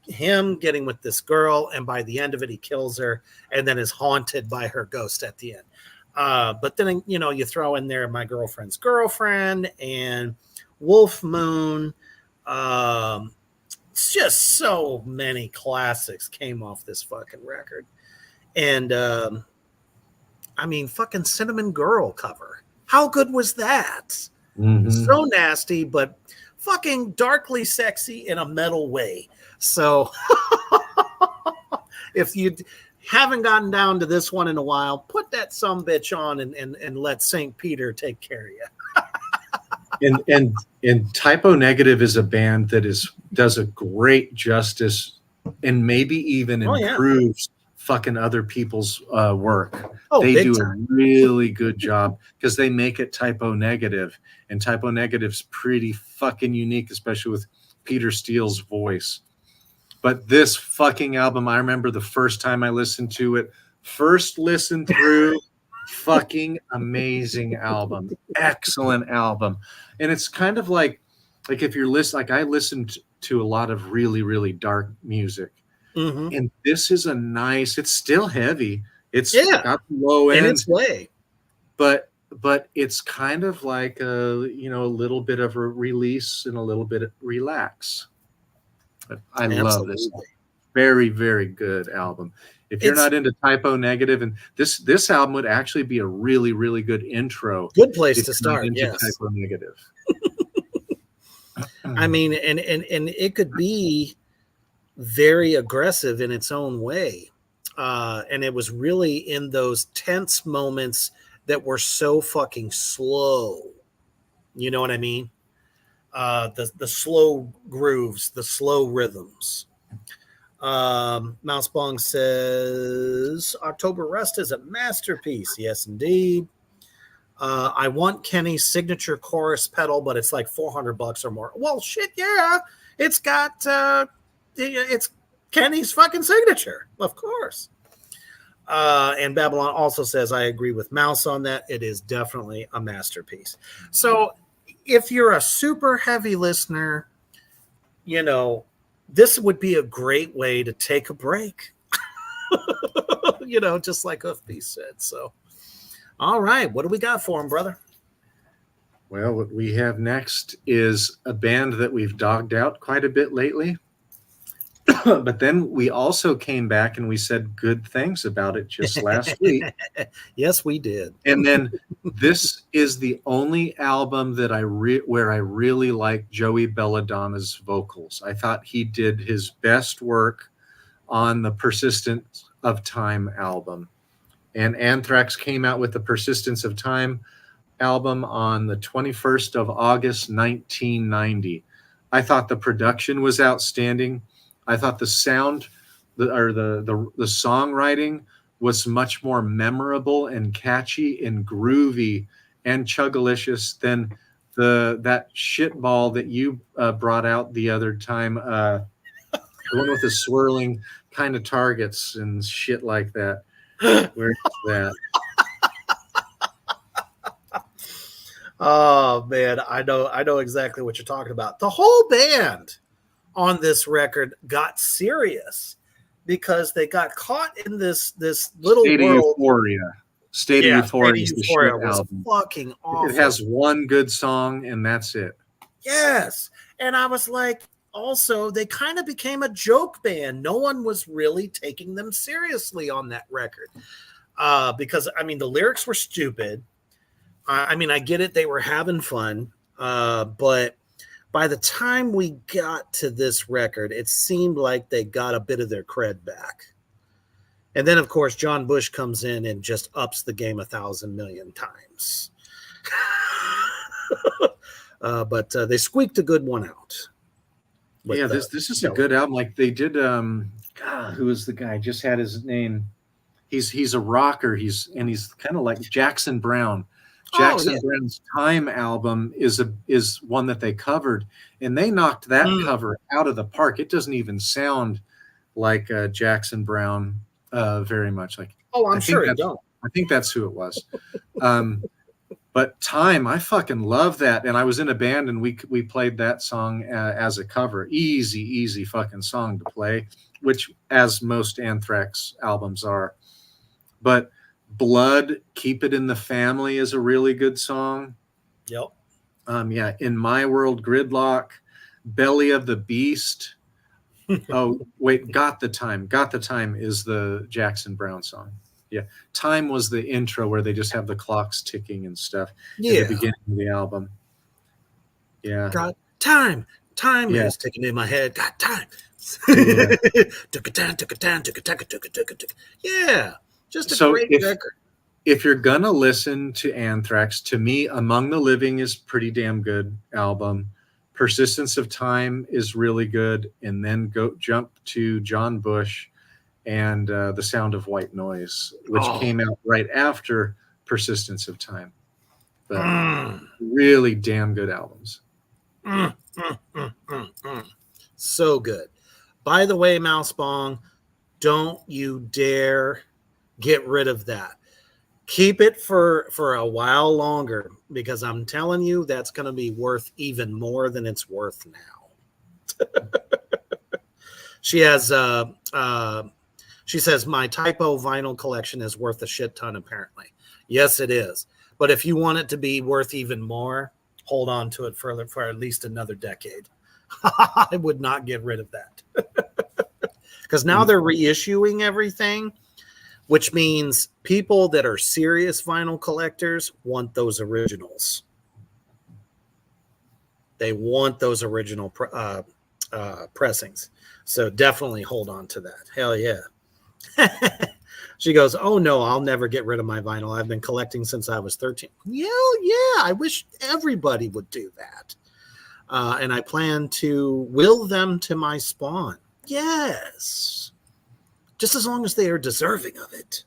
him getting with this girl, and by the end of it, he kills her and then is haunted by her ghost at the end. But then, you throw in there My Girlfriend's Girlfriend and Wolf Moon. It's just so many classics came off this fucking record. And, fucking Cinnamon Girl cover. How good was that? Mm-hmm. So nasty, but fucking darkly sexy in a metal way. So if you haven't gotten down to this one in a while, put that sumbitch on and let St. Peter take care of you. and Typo Negative is a band that does a great justice and maybe even improves fucking other people's work. Oh, They big do time. a really good job because they make it typo negative, and typo negative's pretty fucking unique, especially with Peter Steele's voice. But this fucking album, I remember the first time I listened to it, first listen through, fucking amazing album, excellent album. And it's kind of like if you're listening, like I listened to a lot of really, really dark music. Mm-hmm. And this is a nice, it's still heavy. It's Yeah, got the low in end, its way. but it's kind of like a, you know, a little bit of a release and a little bit of relax. But I love this. Absolutely. Very, very good album. If you're It's not into typo negative, and this album would actually be a really, really good intro. good place If to you're not start. into Yes. typo negative. I mean, and it could be very aggressive in its own way. And it was really in those tense moments that were so fucking slow. You know what I mean? The slow grooves, the slow rhythms. Mouse Bong says October Rust is a masterpiece. Yes, indeed. I want Kenny's signature chorus pedal, but it's like $400 or more. Well, shit, yeah. It's got it's Kenny's fucking signature, of course. And Babylon also says, I agree with Mouse on that. It is definitely a masterpiece. So if you're a super heavy listener, you know, this would be a great way to take a break. You know, just like Hoofbeast said. So, all right, what do we got for him, brother? Well, what we have next is a band that we've dogged out quite a bit lately. But then we also came back and we said good things about it just last week. Yes, we did. And then this is the only album that where I really like Joey Belladonna's vocals. I thought he did his best work on the Persistence of Time album. And Anthrax came out with the Persistence of Time album on the 21st of August, 1990. I thought the production was outstanding. I thought the sound, the songwriting was much more memorable and catchy and groovy and chugalicious than that shitball that you brought out the other time, the one with the swirling kind of targets and shit like that. Where's that? Oh man, I know exactly what you're talking about. The whole band on this record got serious because they got caught in this little State world. of Euphoria. State of Euphoria is the shit was album. fucking awful. It has one good song and that's it. Yes, and I was like, also they kind of became a joke band. No one was really taking them seriously on that record because I mean the lyrics were stupid. I mean I get it; they were having fun, but by the time we got to this record, it seemed like they got a bit of their cred back. And then, of course, John Bush comes in and just ups the game 1,000 million times. But they squeaked a good one out. Yeah, this is a good album. Like they did. God, who is the guy? Just had his name. He's a rocker. He's kind of like Jackson Brown. Jackson Brown's Time album is one that they covered, and they knocked that cover out of the park. It doesn't even sound like Jackson Brown very much. Like, I'm sure it don't. I think that's who it was. But Time, I fucking love that, and I was in a band and we played that song as a cover. Easy fucking song to play, which as most Anthrax albums are. But Blood, Keep It in the Family is a really good song. Yep. Yeah, In My World, Gridlock, Belly of the Beast. Oh, wait, Got the Time. Got the Time is the Jackson Brown song. Yeah. Time was the intro where they just have the clocks ticking and stuff at the beginning of the album. Yeah. Got time. Time is ticking in my head. Got time. Yeah. Just a great record. If you're gonna listen to Anthrax, to me, Among the Living is pretty damn good album. Persistence of Time is really good, and then jump to John Bush, and The Sound of White Noise, which Oh. came out right after Persistence of Time. But Mm. really damn good albums. So good. By the way, Mouse Bong, don't you dare get rid of that. Keep it for a while longer, because I'm telling you that's going to be worth even more than it's worth now. She has she says my typo vinyl collection is worth a shit ton, apparently. Yes, it is. But if you want it to be worth even more, hold on to it for at least another decade. I would not get rid of that. Because now they're reissuing everything, which means people that are serious vinyl collectors want those originals. They want those original pressings. So definitely hold on to that. Hell yeah. She goes, oh no, I'll never get rid of my vinyl. I've been collecting since I was 13. Yeah, I wish everybody would do that. And I plan to will them to my spawn. Yes. Just as long as they are deserving of it.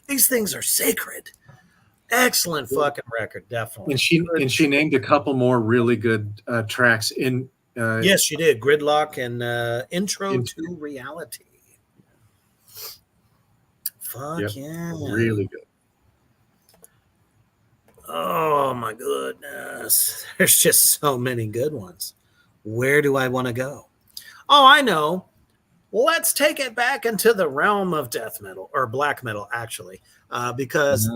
These things are sacred. Excellent fucking record, definitely. And she named a couple more really good tracks in. Yes, she did. Gridlock and Intro to Reality. Fuck yeah. Really good. Oh my goodness. There's just so many good ones. Where do I want to go? Oh, I know. Let's take it back into the realm of death metal, or black metal, actually, because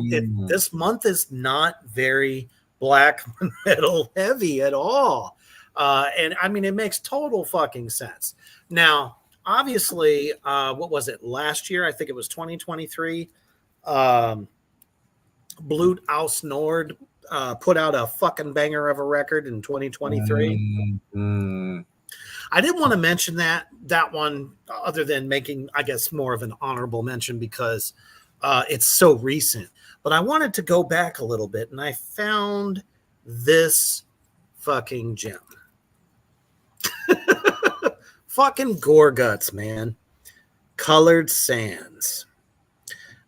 this month is not very black metal heavy at all. And I mean, it makes total fucking sense. Now, obviously, what was it last year? I think it was 2023. Blut aus Nord put out a fucking banger of a record in 2023. I didn't want to mention that one, other than making, I guess, more of an honorable mention because it's so recent. But I wanted to go back a little bit, and I found this fucking gem. Fucking gore guts, man. Colored Sands.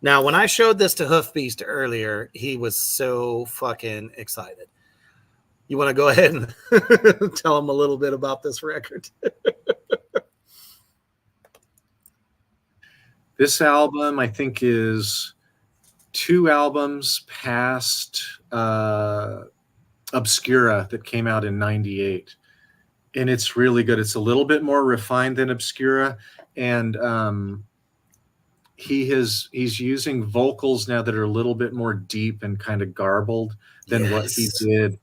Now, when I showed this to Hoofbeast earlier, he was so fucking excited. You want to go ahead and tell him a little bit about this record? This album, I think, is 2 albums past Obscura that came out in '98. And it's really good. It's a little bit more refined than Obscura. And he's using vocals now that are a little bit more deep and kind of garbled than what he did.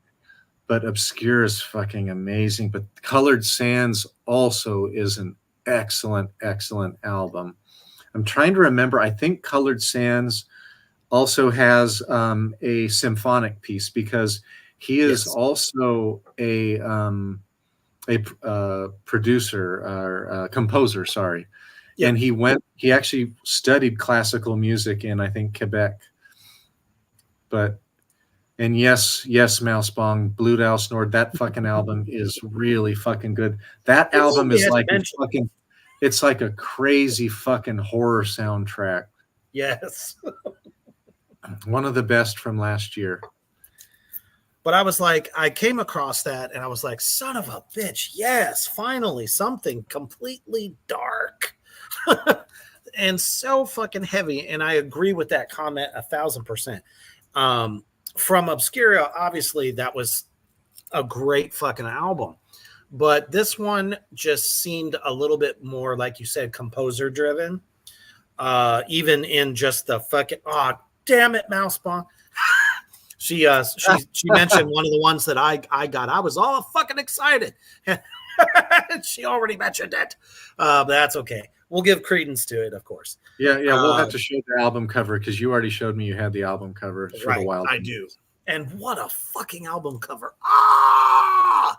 But Obscura is fucking amazing. But Colored Sands also is an excellent, excellent album. I'm trying to remember. I think Colored Sands also has a symphonic piece, because he is also a producer or composer. Sorry. Yep. And he actually studied classical music in, I think, Quebec. And yes, Mouse Bong, Blut aus Nord, that fucking album is really fucking good. That album is like it's like a crazy fucking horror soundtrack. Yes. One of the best from last year. But I was like, I came across that and I was like, son of a bitch. Yes, finally something completely dark and so fucking heavy. And I agree with that comment 1,000%. From Obscura, obviously that was a great fucking album, but this one just seemed a little bit more, like you said, composer driven. Even in just the fucking, oh damn it, Mouse Bong. She mentioned one of the ones that I got. I was all fucking excited. She already mentioned it. But that's okay. We'll give credence to it, of course. Yeah. We'll have to show the album cover, because you already showed me you had the album cover for the Wild. I do. And what a fucking album cover. I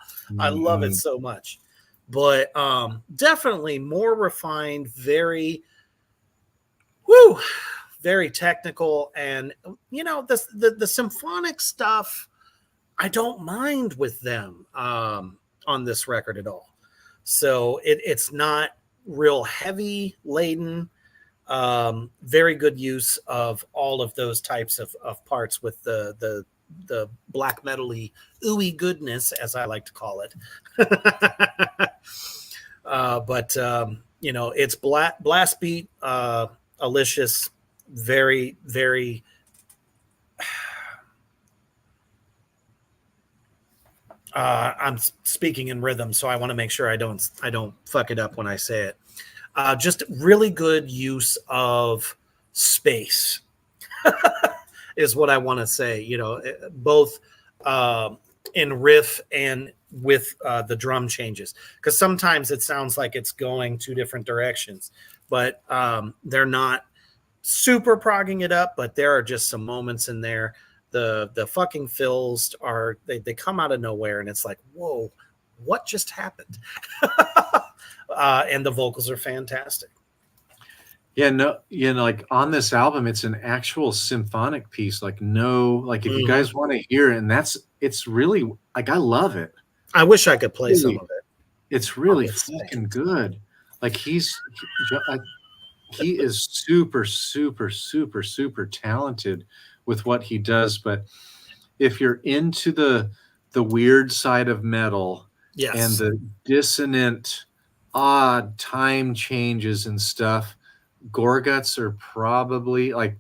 love it so much. But definitely more refined, very technical. And the symphonic stuff, I don't mind with them on this record at all. So it's not real heavy laden. Very good use of all of those types of parts with the black metally ooey goodness, as I like to call it. But it's blast beat, Alicious, very, very. I'm speaking in rhythm, so I want to make sure I don't fuck it up when I say it. Just really good use of space is what I want to say. Both in riff and with the drum changes, because sometimes it sounds like it's going two different directions, but they're not super progging it up. But there are just some moments in there. The fucking fills they come out of nowhere, and it's like, whoa, what just happened? And the vocals are fantastic. Yeah, no, like on this album, it's an actual symphonic piece. Like, if you guys want to hear it, and it's really like, I love it. I wish I could play some of it. It's really fucking good. Like he is super, super, super, super talented with what he does. But if you're into the weird side of metal, yes, and the dissonant, odd time changes and stuff, Gorguts are probably like.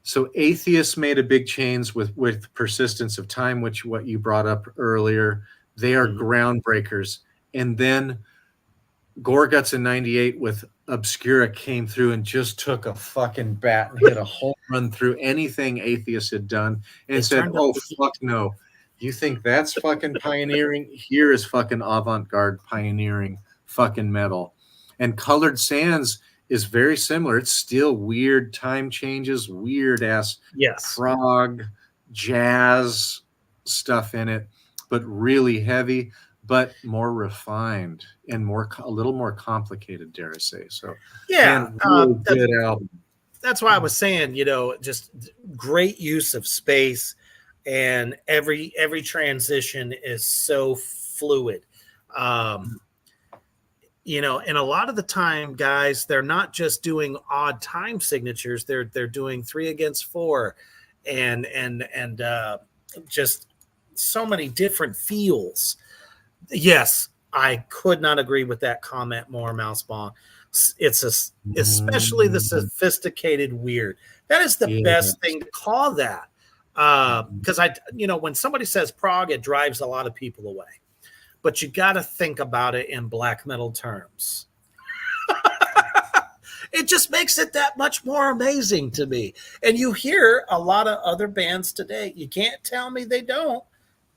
So Atheist made a big change with Persistence of Time, which what you brought up earlier. They are groundbreakers. And then Gorguts in '98 with Obscura came through and just took a fucking bat and hit a home run through anything Atheist had done and said, oh, fuck no. You think that's fucking pioneering? Here is fucking avant-garde pioneering fucking metal. And Colored Sands is very similar. It's still weird time changes, weird ass prog, jazz stuff in it, but really heavy, but more refined and a little more complicated, dare I say. So yeah, really good album. That's why I was saying, just great use of space, and every transition is so fluid. And a lot of the time, guys, they're not just doing odd time signatures. They're doing 3/4 and just so many different feels. Yes, I could not agree with that comment more, Mouseball. It's especially the sophisticated weird. That is the best thing to call that. Because when somebody says prog, it drives a lot of people away. But you got to think about it in black metal terms. It just makes it that much more amazing to me. And you hear a lot of other bands today, you can't tell me they don't,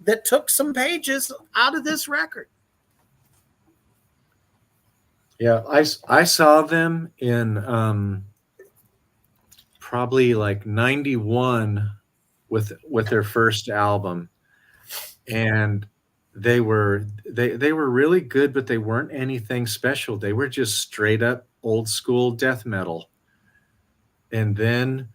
that took some pages out of this record. Yeah, I saw them in probably like '91 with their first album, and they were really good, but they weren't anything special. They were just straight up old school death metal. And then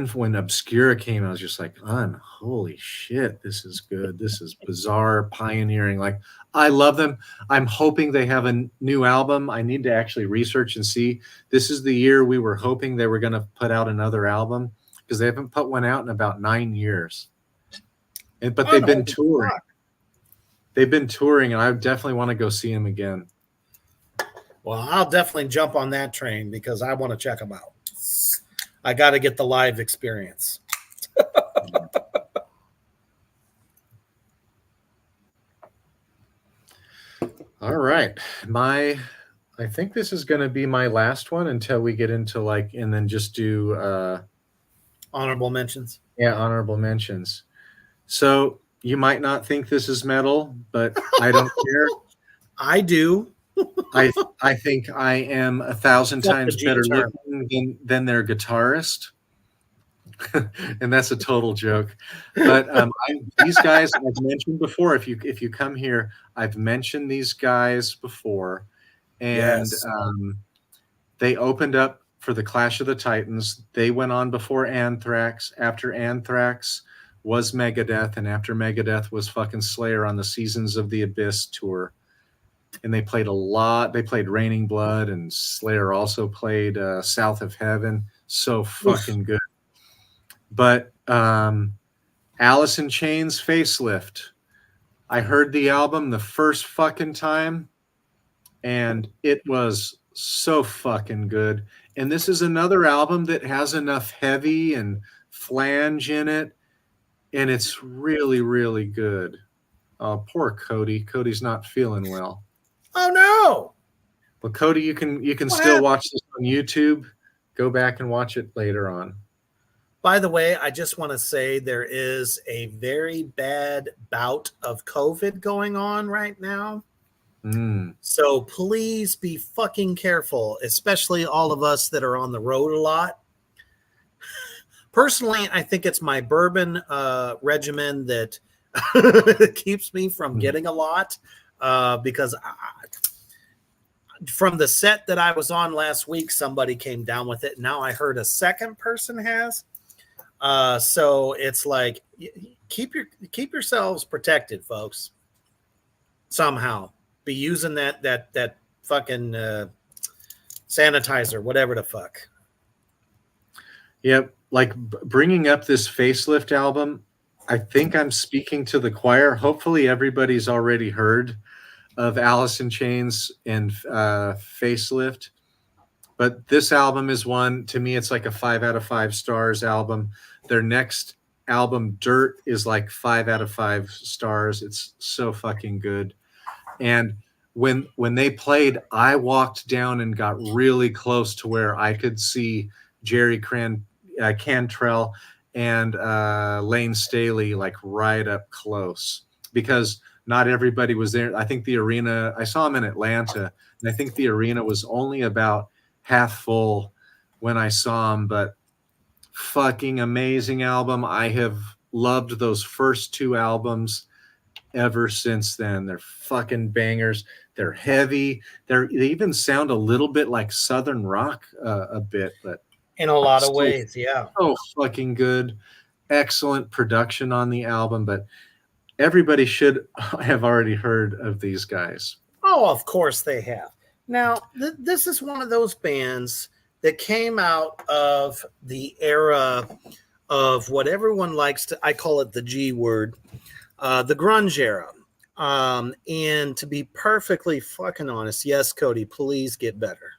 when Obscura came, I was just like, holy shit, this is good. This is bizarre, pioneering. Like, I love them. I'm hoping they have a new album. I need to actually research and see. This is the year we were hoping they were going to put out another album, because they haven't put one out in about 9 years. But they've been touring. They've been touring, and I definitely want to go see them again. Well, I'll definitely jump on that train, because I want to check them out. I got to get the live experience. All right. I think this is going to be my last one until we get into and then just do honorable mentions. Yeah, honorable mentions. So you might not think this is metal, but I don't care. I do. I think I am 1,000 times better looking than their guitarist. And that's a total joke. But these guys I've mentioned before. If you come here, I've mentioned these guys before. And they opened up for the Clash of the Titans. They went on before Anthrax. After Anthrax was Megadeth, and after Megadeth was fucking Slayer on the Seasons of the Abyss tour. and they played a lot. They played Raining Blood, and Slayer also played South of Heaven. So fucking good. But Alice in Chains Facelift. I heard the album the first fucking time, and it was so fucking good. And this is another album that has enough heavy and flange in it, and it's really, really good. Oh, poor Cody. Cody's not feeling well. Oh no! Well, Cody, you can What still happened? watch this on YouTube. Go back and watch it later on. By the way, I just want to say there is a very bad bout of COVID going on right now. So please be fucking careful, especially all of us that are on the road a lot. Personally, I think it's my bourbon regimen that keeps me from getting a lot because from the set that I was on last week, somebody came down with it. Now I heard a second person has. So it's like keep yourselves protected, folks. Somehow be using that fucking sanitizer, whatever the fuck. Yep, like bringing up this Facelift album, I think I'm speaking to the choir. Hopefully, everybody's already heard of Alice in Chains and Facelift. But this album is one, to me, it's like a 5 out of 5 stars album. Their next album, Dirt, is like 5 out of 5 stars. It's so fucking good. And when they played, I walked down and got really close to where I could see Jerry Cantrell and Lane Staley like right up close, because not everybody was there. I think the arena, I saw them in Atlanta, and I think the arena was only about half full when I saw them, but fucking amazing album. I have loved those first 2 albums ever since then. They're fucking bangers. They're heavy. They even sound a little bit like Southern rock a bit, but in a lot of ways, yeah. Oh, fucking good. Excellent production on the album, but everybody should have already heard of these guys. Oh, of course they have. Now, this is one of those bands that came out of the era of what everyone likes to, I call it the G word, the grunge era. And to be perfectly fucking honest, yes, Cody, please get better.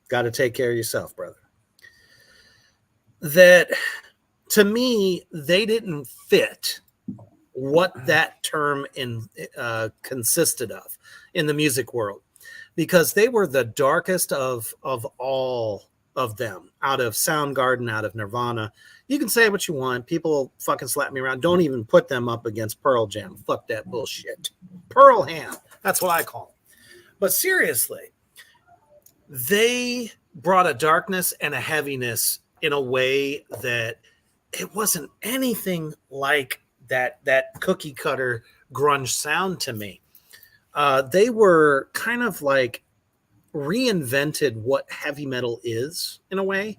Got to take care of yourself, brother. That, to me, they didn't fit what that term consisted of in the music world, because they were the darkest of all of them, out of Soundgarden, out of Nirvana. You can say what you want. People fucking slap me around. Don't even put them up against Pearl Jam. Fuck that bullshit. Pearl Ham. That's what I call them. But seriously, they brought a darkness and a heaviness in a way that it wasn't anything like that cookie cutter grunge sound to me. They were kind of like reinvented what heavy metal is in a way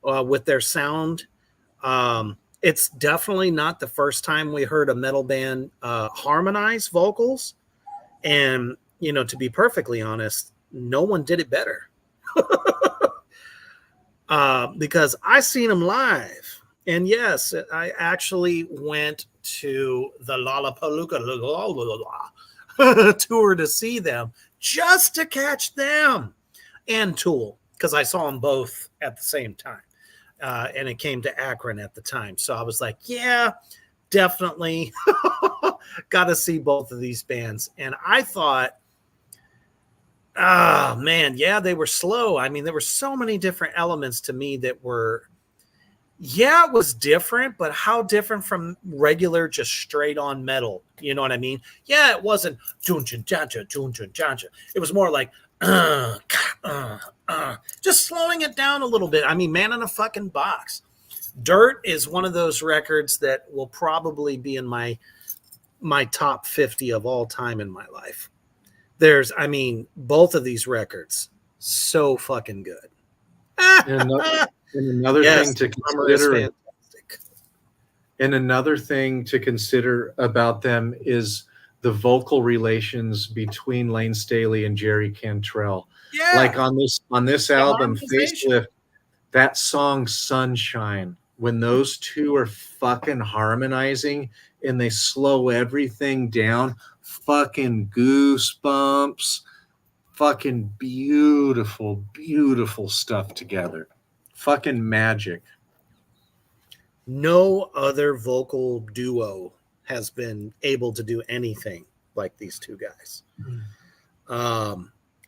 with their sound. It's definitely not the first time we heard a metal band harmonize vocals. And, you know, to be perfectly honest, no one did it better. Because I seen them live. And yes, I actually went to the Lollapalooza tour to see them, just to catch them and Tool, because I saw them both at the same time. And it came to Akron at the time. So I was like, yeah, definitely got to see both of these bands. And I thought, oh, man, yeah, they were slow. I mean, there were so many different elements to me that were, yeah, it was different, but how different from regular, just straight on metal? You know what I mean? Yeah, it wasn't it was more like just slowing it down a little bit. I mean, Man in a Fucking Box. Dirt is one of those records that will probably be in my top 50 of all time in my life. I mean, both of these records, so fucking good. And another thing to consider, and another thing to consider about them is the vocal relations between Lane Staley and Jerry Cantrell. Yeah. Like on this album, harmonization. Facelift, that song Sunshine, when those two are fucking harmonizing and they slow everything down, fucking goosebumps, fucking beautiful, beautiful stuff together. Fucking magic. No other vocal duo has been able to do anything like these two guys.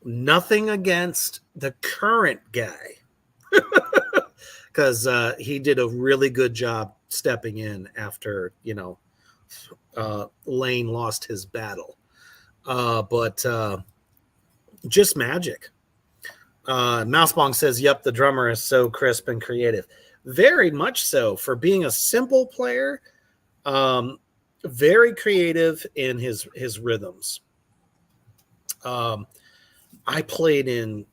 Nothing against the current guy, because he did a really good job stepping in after, Lane lost his battle. But just magic. Mousebong says, yep, the drummer is so crisp and creative. Very much so. For being a simple player, very creative in his rhythms. I played in,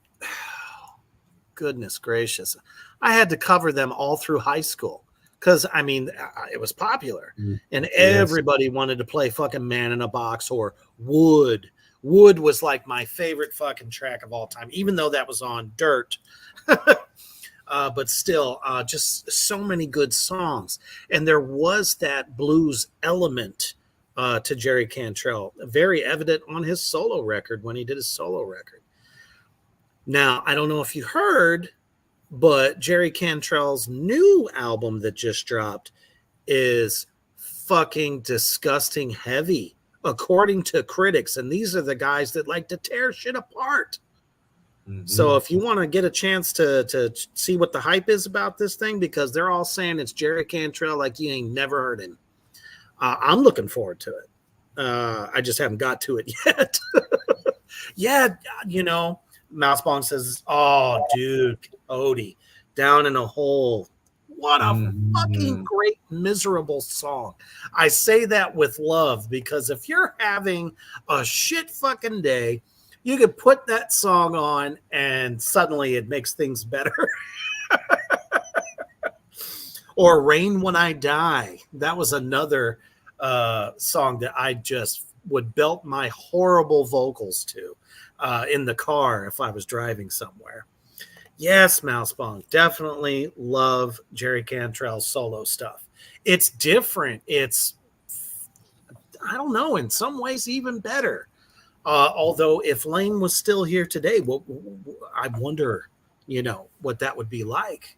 goodness gracious, I had to cover them all through high school because, I mean, it was popular. And everybody wanted to play fucking Man in a Box or Wood. Wood was like my favorite fucking track of all time, even though that was on Dirt. But still, just so many good songs. And there was that blues element to Jerry Cantrell, very evident on his solo record when he did his solo record. Now, I don't know if you heard, but Jerry Cantrell's new album that just dropped is fucking disgusting heavy, according to critics. And these are the guys that like to tear shit apart. Mm-hmm. So if you want to get a chance to see what the hype is about this thing, because they're all saying it's Jerry Cantrell like you ain't never heard him. I'm looking forward to it. I just haven't got to it yet. Yeah, Mousebong says, oh, dude, Odie, Down in a Hole. What a fucking great, miserable song. I say that with love because if you're having a shit fucking day, you could put that song on and suddenly it makes things better. Or Rain When I Die. That was another song that I just would belt my horrible vocals to in the car if I was driving somewhere. Yes, Mousebong, definitely love Jerry Cantrell's solo stuff. It's different. It's, I don't know, in some ways even better. Although if Lane was still here today, I wonder, what that would be like.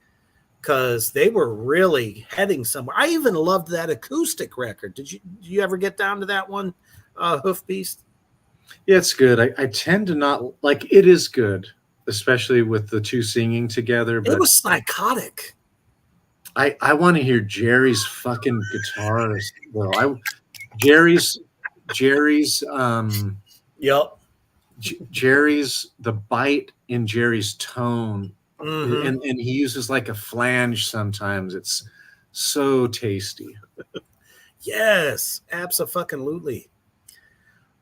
Because they were really heading somewhere. I even loved that acoustic record. Did you ever get down to that one, Hoof Beast? Yeah, it's good. I tend to not like it is good, especially with the two singing together. But it was psychotic. I want to hear Jerry's fucking guitar. Well, Jerry's Yep. Jerry's, the bite in Jerry's tone. Mm-hmm. And he uses like a flange sometimes. It's so tasty. Yes, abso-fucking-lutely.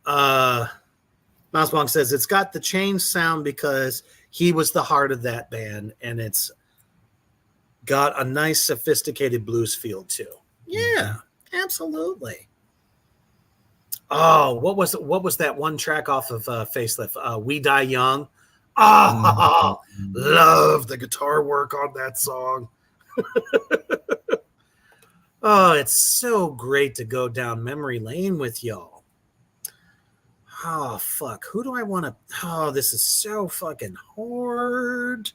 Mousebong says it's got the change sound because he was the heart of that band, and it's got a nice sophisticated blues feel too. Yeah, absolutely. Oh, what was that one track off of Facelift? We Die Young. Oh, love the guitar work on that song. Oh, it's so great to go down memory lane with y'all. Oh, fuck. Who do I want to... Oh, this is so fucking hard.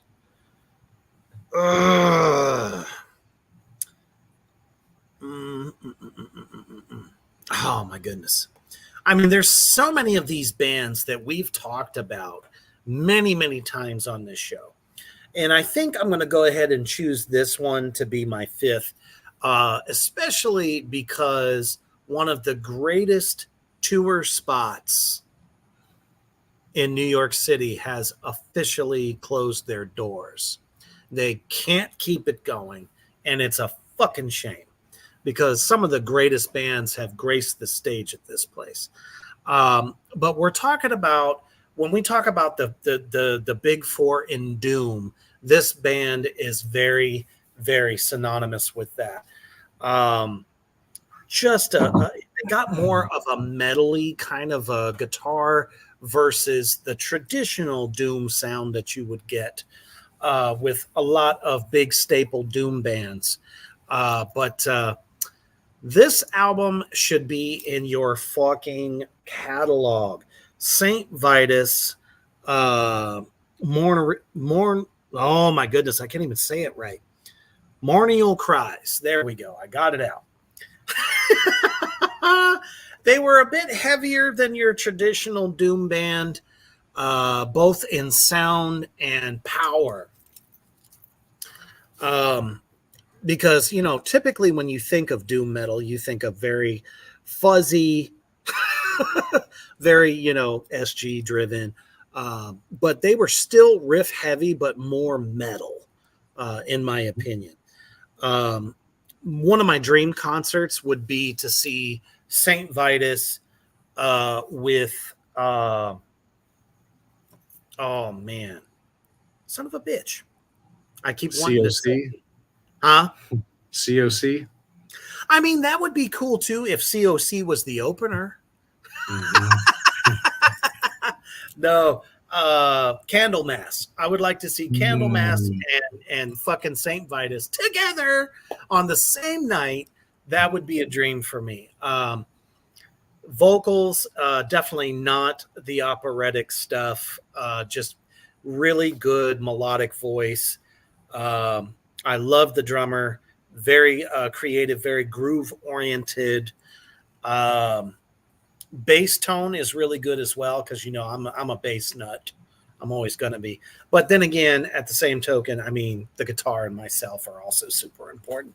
Oh, my goodness. I mean, there's so many of these bands that we've talked about many, many times on this show. And I think I'm going to go ahead and choose this one to be my fifth, especially because one of the greatest tour spots in New York City has officially closed their doors. They can't keep it going, and it's a fucking shame because some of the greatest bands have graced the stage at this place. But we're talking about, when we talk about the big four in doom, this band is very, very synonymous with that. they got more of a metally kind of a guitar versus the traditional Doom sound that you would get with a lot of big staple Doom bands. But this album should be in your fucking catalog. Saint Vitus, oh my goodness, I can't even say it right. Mournial Cries. There we go. I got it out. They were a bit heavier than your traditional Doom band, both in sound and power. Because, you know, typically when you think of Doom metal, you think of very fuzzy, very, you know, SG driven. But they were still riff heavy, but more metal, in my opinion. One of my dream concerts would be to see Saint Vitus with oh man, son of a bitch. I keep wanting to say, huh? COC. I mean, that would be cool too if COC was the opener. No, Candlemass. I would like to see Candlemass and fucking Saint Vitus together on the same night. That would be a dream for me. Vocals, definitely not the operatic stuff. Just really good melodic voice. I love the drummer. Very creative, very groove oriented. Bass tone is really good as well because, you know, I'm a bass nut. I'm always going to be. But then again, at the same token, I mean, the guitar and myself are also super important.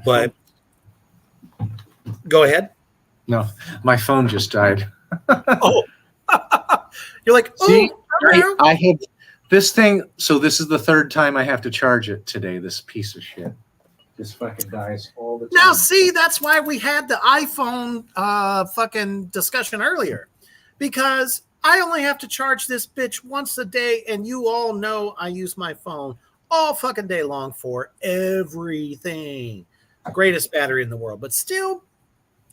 But go ahead. No, my phone just died. Oh, you're like, oh, see, I had this thing. So this is the third time I have to charge it today. This piece of shit just fucking dies all the time. Now, see, that's why we had the iPhone fucking discussion earlier, because I only have to charge this bitch once a day, and you all know I use my phone all fucking day long for everything. Greatest battery in the world, but still,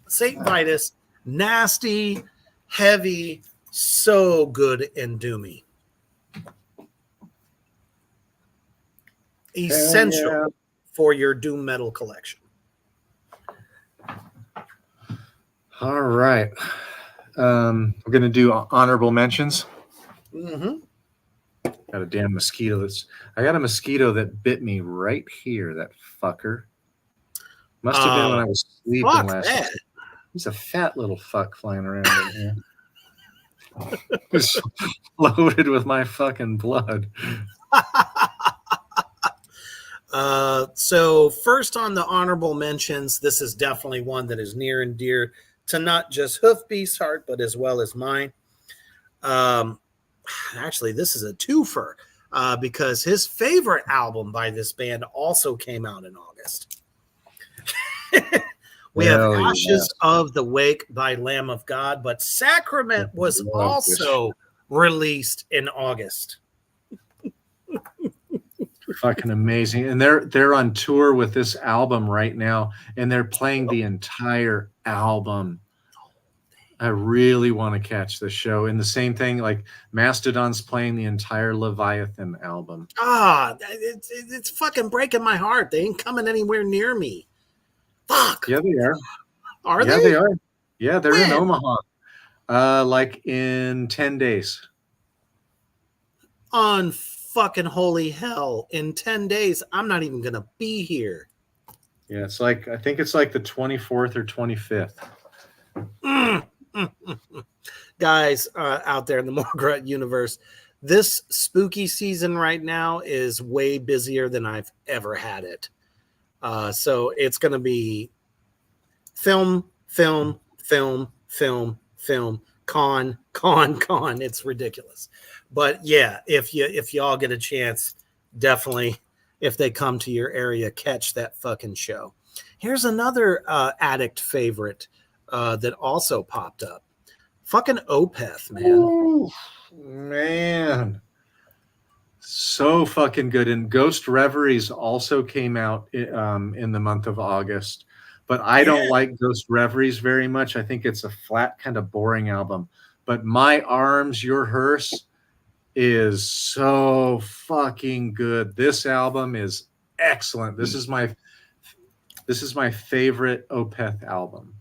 Saint Vitus, nasty, heavy, so good and doomy. Essential for your doom metal collection. All right. We're going to do honorable mentions. Mm-hmm. Got a damn mosquito I got a mosquito that bit me right here, that fucker. Must have been when I was sleeping last night. He's a fat little fuck flying around in here. Just loaded with my fucking blood. So first on the honorable mentions, this is definitely one that is near and dear to not just Hoofbeast's heart, but as well as mine. Actually, this is a twofer because his favorite album by this band also came out in August. We have Ashes of the Wake by Lamb of God, but Sacrament was also released in August. Fucking amazing. And they're on tour with this album right now, and they're playing the entire album. I really want to catch the show. And the same thing, like Mastodon's playing the entire Leviathan album. It's fucking breaking my heart. They ain't coming anywhere near me. Fuck. Yeah, they are. Are they? Yeah, they are. Yeah, they're in Omaha. Like in 10 days. On fucking holy hell. In 10 days, I'm not even going to be here. Yeah, it's like, I think it's like the 24th or 25th. Guys out there in the Morgrut universe, this spooky season right now is way busier than I've ever had it. So it's going to be film, con. It's ridiculous. But yeah, if y'all get a chance, definitely, if they come to your area, catch that fucking show. Here's another addict favorite that also popped up. Fucking Opeth, man. Ooh, man. So fucking good. And Ghost Reveries also came out in the month of August. but I don't like Ghost Reveries very much. I think it's a flat, kind of boring album. But My Arms, Your Hearse is so fucking good. This album is excellent. This is my favorite Opeth album.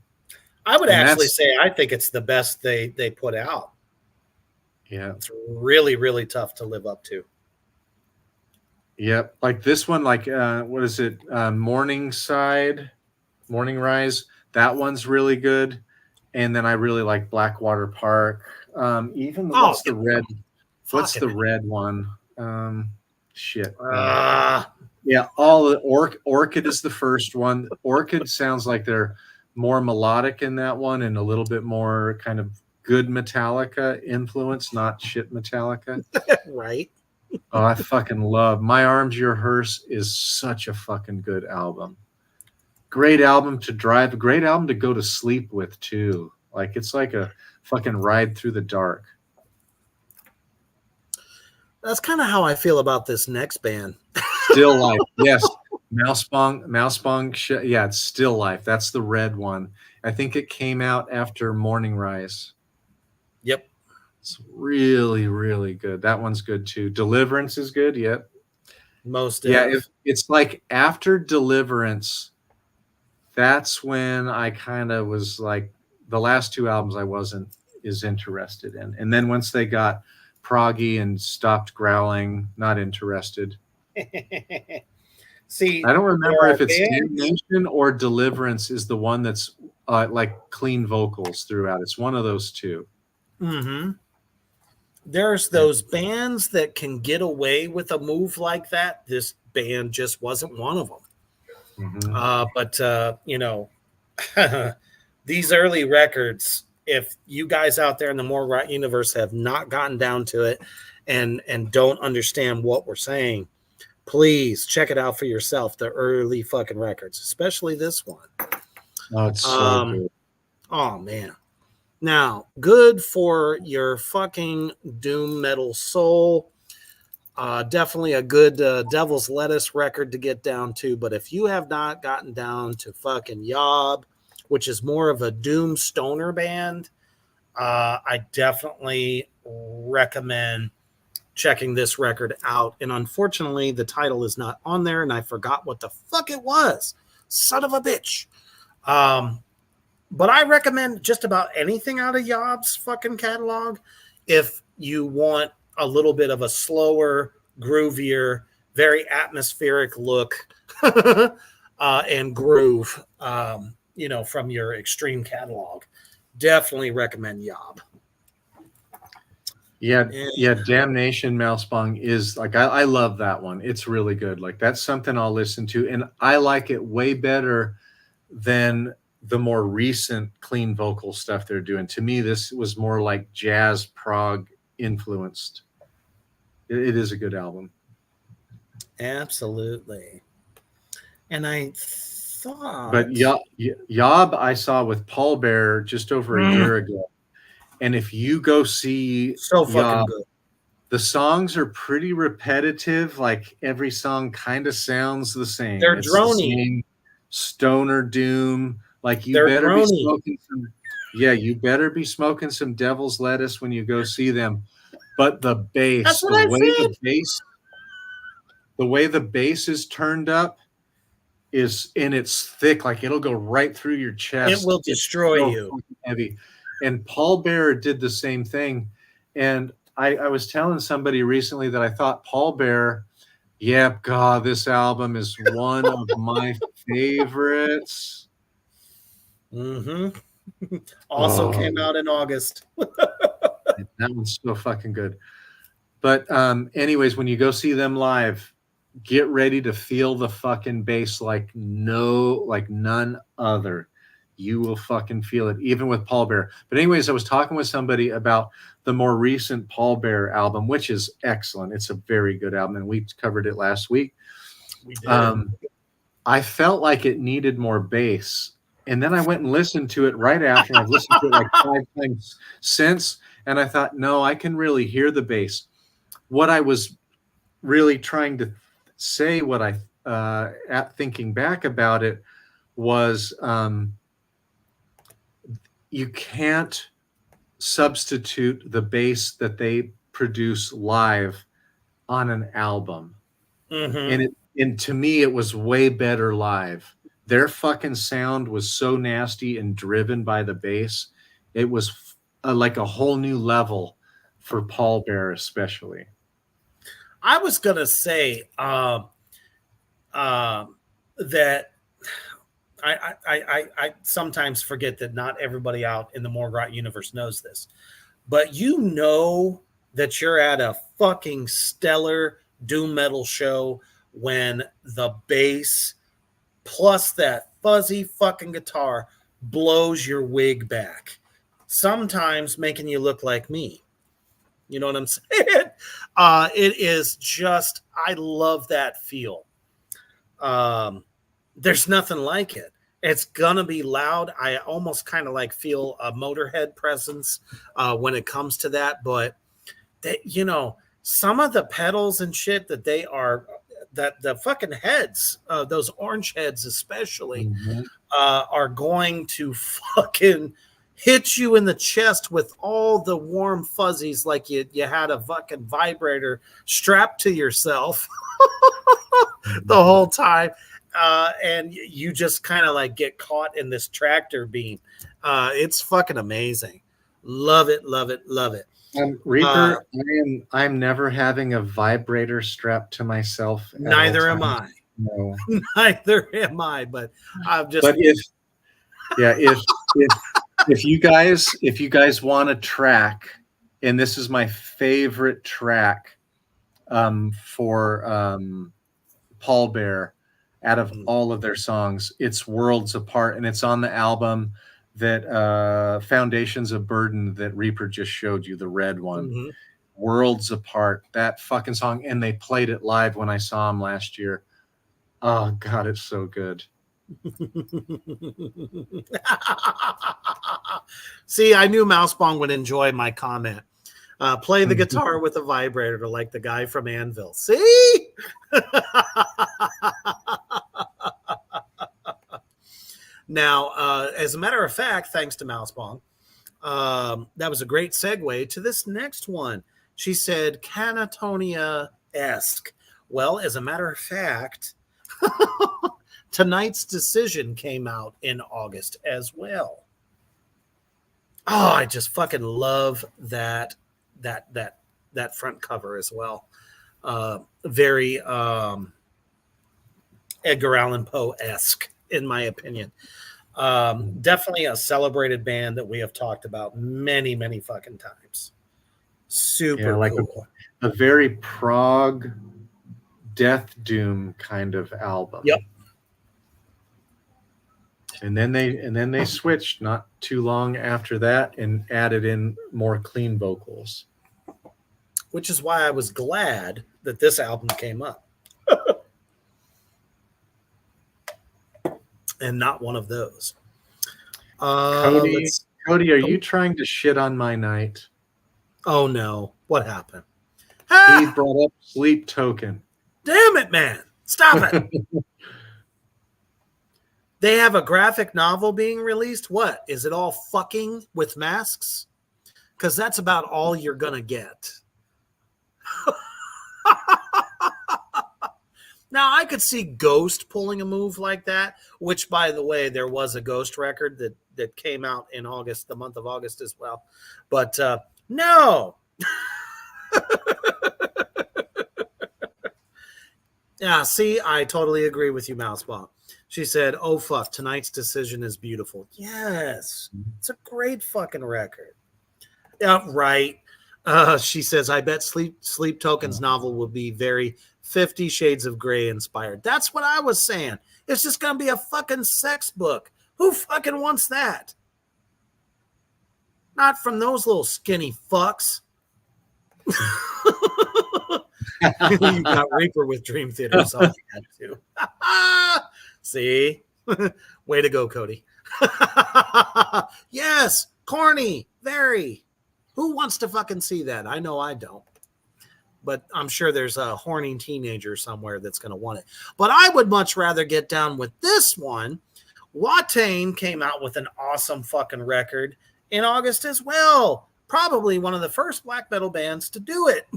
I would And actually that's say I think it's the best they put out. yeah. It's really, really tough to live up to. Yep. Like this one, like what is it? Morning Rise. That one's really good. And then I really like Blackwater Park. Even the, what's the red? What's the red one? Shit. Yeah, all the Orchid is the first one. Orchid sounds like they're more melodic in that one and a little bit more kind of good Metallica influence, not shit Metallica. Right. Oh, I fucking love My Arms, Your Hearse is such a fucking good album. Great album to drive, great album to go to sleep with too. Like it's like a fucking ride through the dark. That's kind of how I feel about this next band. Still Life, yes. Mousebong, yeah, it's Still Life. That's the red one. I think it came out after Morning Rise. Yep. It's really, really good. That one's good too. Deliverance is good. Yep. If it's like after Deliverance, that's when I kind of was like the last two albums I wasn't as interested in. And then once they got proggy and stopped growling, not interested. See, I don't remember if it's Damnation or Deliverance is the one that's like clean vocals throughout. It's one of those two. Mm-hmm. There's those bands that can get away with a move like that. This band just wasn't one of them. Mm-hmm. But you know, these early records, if you guys out there in the More Right universe have not gotten down to it and don't understand what we're saying, please check it out for yourself. The early fucking records, especially this one. Oh, it's so good. Oh man. Now, good for your fucking doom metal soul. Definitely a good Devil's Lettuce record to get down to. But if you have not gotten down to fucking Yob, which is more of a doom stoner band, I definitely recommend checking this record out. And unfortunately, the title is not on there, and I forgot what the fuck it was. Son of a bitch. But I recommend just about anything out of Yob's fucking catalog if you want a little bit of a slower, groovier, very atmospheric look and groove, you know, from your extreme catalog. Definitely recommend Yob. Yeah, Damnation Mousebong is like I love that one. It's really good. Like that's something I'll listen to, and I like it way better than the more recent clean vocal stuff they're doing. To me, this was more like jazz prog influenced. It is a good album. Absolutely. And I thought, but Yob I saw with Paul Bearer just over a year ago. And if you go see so fucking good. The songs are pretty repetitive. Like every song kind of sounds the same. They're droning. Stoner doom. Like you better be smoking some. Yeah, you better be smoking some Devil's Lettuce when you go see them. But the bass, the way the bass is turned up is, and it's thick, like it'll go right through your chest. It will destroy you. Heavy. And Paul Bearer did the same thing. And I was telling somebody recently that I thought Paul Bearer, God, this album is one of my favorites. Mm-hmm. Also came out in August. That one's so fucking good. But anyways, when you go see them live, get ready to feel the fucking bass like none other. You will fucking feel it, even with Paul Bearer. But anyways, I was talking with somebody about the more recent Paul Bearer album, which is excellent. It's a very good album, and we covered it last week. We did. I felt like it needed more bass. And then I went and listened to it right after. I've listened to it like 5 times since. And I thought, no, I can really hear the bass. What I was really trying to say, thinking back about it, was you can't substitute the bass that they produce live on an album. Mm-hmm. And to me, it was way better live. Their fucking sound was so nasty and driven by the bass. It was like a whole new level for Paul Bear, especially. I was gonna say that I sometimes forget that not everybody out in the Morgott universe knows this, but you know that you're at a fucking stellar doom metal show when the bass plus that fuzzy fucking guitar blows your wig back, sometimes making you look like me. You know what I'm saying? It is just, I love that feel. There's nothing like it. It's gonna be loud. I almost kind of like feel a Motorhead presence when it comes to that. But they, some of the pedals and shit that they are, that the fucking heads, those orange heads especially, are going to fucking hit you in the chest with all the warm fuzzies, like you had a fucking vibrator strapped to yourself the whole time. And you just kind of like get caught in this tractor beam. It's fucking amazing. Love it, love it, love it. Reaper, I'm never having a vibrator strapped to myself. Neither am I. No. Neither am I. But I'm just. But if you guys want a track, and this is my favorite track for Paul Bear out of all of their songs, it's Worlds Apart, and it's on the album that Foundations of Burden that Reaper just showed you, the red one. Mm-hmm. Worlds Apart, that fucking song, and they played it live when I saw him last year. Oh God, it's so good. See, I knew Mousebong would enjoy my comment. Play the guitar with a vibrator like the guy from Anvil. See? Now, as a matter of fact, thanks to Mousebong, that was a great segue to this next one. She said, Canatonia-esque. Well, as a matter of fact, Tonight's Decision came out in August as well. Oh, I just fucking love that front cover as well. Very Edgar Allan Poe-esque, in my opinion. Definitely a celebrated band that we have talked about many, many fucking times. Super like cool. A very prog death doom kind of album. Yep. And then they switched not too long after that and added in more clean vocals. Which is why I was glad that this album came up. And not one of those. Cody, are you trying to shit on my night? Oh no. What happened? He brought up Sleep Token. Damn it, man. Stop it. They have a graphic novel being released. What? Is it all fucking with masks? Because that's about all you're going to get. Now, I could see Ghost pulling a move like that, which, by the way, there was a Ghost record that came out in August, the month of August as well. But no. Yeah, see, I totally agree with you, Mouseball. She said, oh, fuck, Tonight's Decision is beautiful. Yes, it's a great fucking record. Yeah, right. She says, I bet Sleep Token's novel will be very 50 Shades of Grey inspired. That's what I was saying. It's just going to be a fucking sex book. Who fucking wants that? Not from those little skinny fucks. You got Reaper with Dream Theater, so I had to. See? Way to go, Cody. Yes, corny, very. Who wants to fucking see that? I know I don't. But I'm sure there's a horny teenager somewhere that's going to want it. But I would much rather get down with this one, Watain came out with an awesome fucking record in August as well. Probably one of the first black metal bands to do it,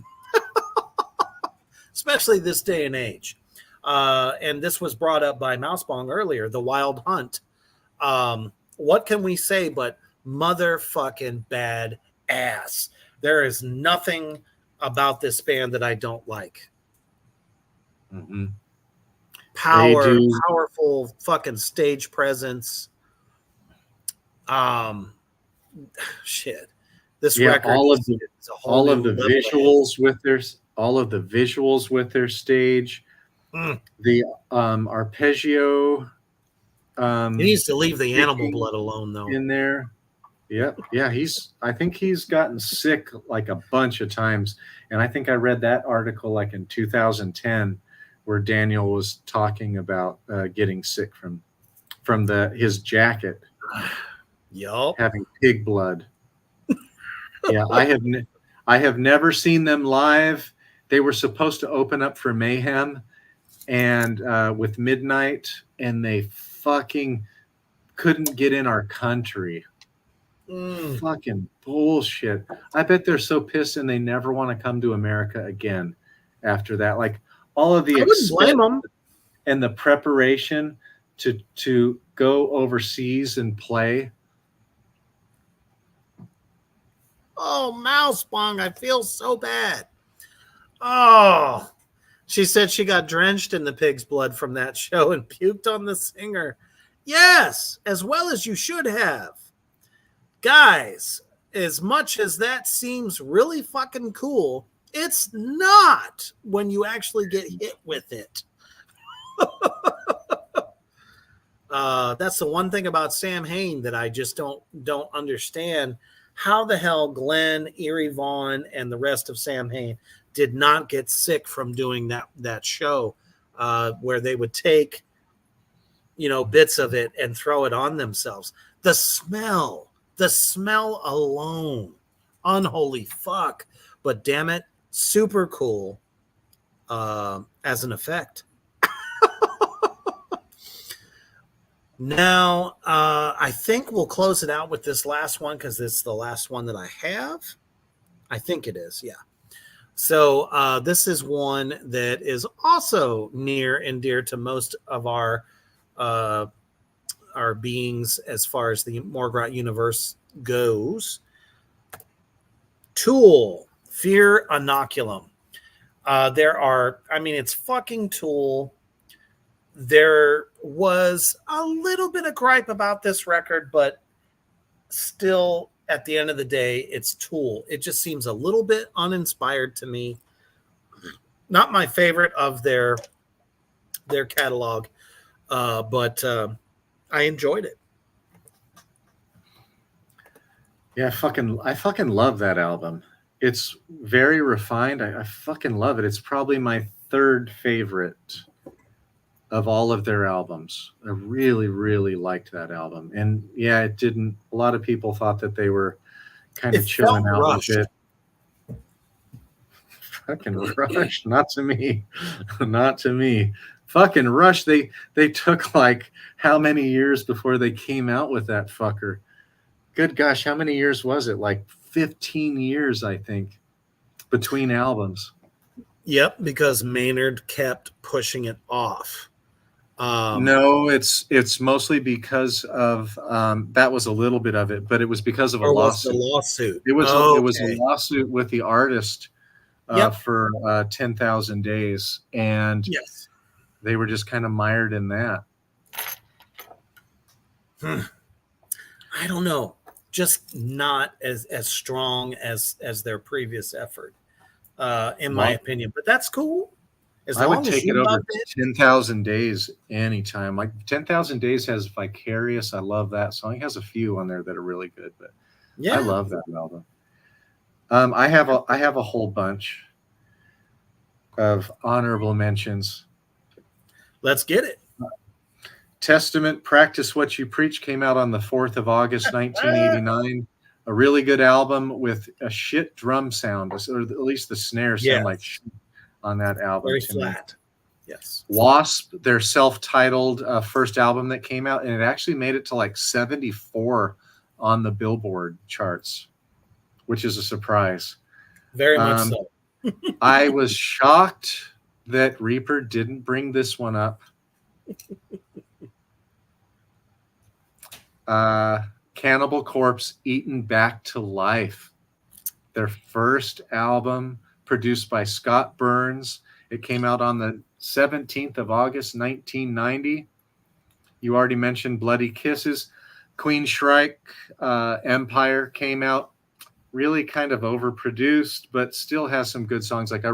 especially this day and age. And this was brought up by Mousebong earlier, The Wild Hunt. What can we say but motherfucking bad ass? There is nothing about this band that I don't like. Mm-hmm. Powerful fucking stage presence. Shit. This record all of the visuals with their stage. The arpeggio. He needs to leave the animal blood alone, though. In there. Yeah. I think he's gotten sick like a bunch of times. And I think I read that article like in 2010 where Daniel was talking about getting sick from his jacket. Yup. Having pig blood. Yeah, I have never seen them live. They were supposed to open up for Mayhem and with Midnight, and they fucking couldn't get in our country. Fucking bullshit. I bet they're so pissed and they never want to come to America again after that. Like all of the blame them. And the preparation to go overseas and play. Oh, Mousebong, I feel so bad. Oh, she said she got drenched in the pig's blood from that show and puked on the singer. Yes, as well as you should have. Guys, as much as that seems really fucking cool, it's not when you actually get hit with it. That's the one thing about Sam Hain that I just don't understand. How the hell Glenn, Eerie Vaughn, and the rest of Sam Hain did not get sick from doing that show where they would take, bits of it and throw it on themselves. The smell alone, unholy fuck. But damn it, super cool as an effect. Now, I think we'll close it out with this last one because it's the last one that I have. I think it is, yeah. So this is one that is also near and dear to most of our beings as far as the Morgrat universe goes. Tool, Fear Inoculum. It's fucking Tool. There was a little bit of gripe about this record, but still, at the end of the day, it's Tool. It just seems a little bit uninspired to me. Not my favorite of their catalog, but I enjoyed it. Yeah, I fucking love that album. It's very refined. I fucking love it. It's probably my third favorite of all of their albums. I really, really liked that album. And yeah, a lot of people thought that they were kind of chilling out rushed. a bit. Fucking Rush. Not to me. Not to me. Fucking Rush. They took like how many years before they came out with that fucker? Good gosh, how many years was it? Like 15 years, I think, between albums. Yep, because Maynard kept pushing it off. No, it's mostly because of that was a little bit of it, but it was because of a lawsuit. It was a lawsuit with the artist for 10,000 Days, and yes, they were just kind of mired in that. I don't know, just not as strong as their previous effort, in my opinion. But that's cool. I would take it over 10,000 Days anytime. Like 10,000 Days has Vicarious. I love that song. It has a few on there that are really good, but yeah, I love that album. I have a whole bunch of honorable mentions. Let's get it. Testament, Practice What You Preach came out on the 4th of August, 1989. A really good album with a shit drum sound, or at least the snare sound like shit on that album. Very flat. Yes. Wasp, their self-titled first album that came out, and it actually made it to like 74 on the Billboard charts, which is a surprise. Very much so. I was shocked that Reaper didn't bring this one up. Cannibal Corpse, Eaten Back to Life. Their first album, produced by Scott Burns. It came out on the 17th of August, 1990. You already mentioned Bloody Kisses. Queensryche, Empire came out. Really kind of overproduced, but still has some good songs. Like I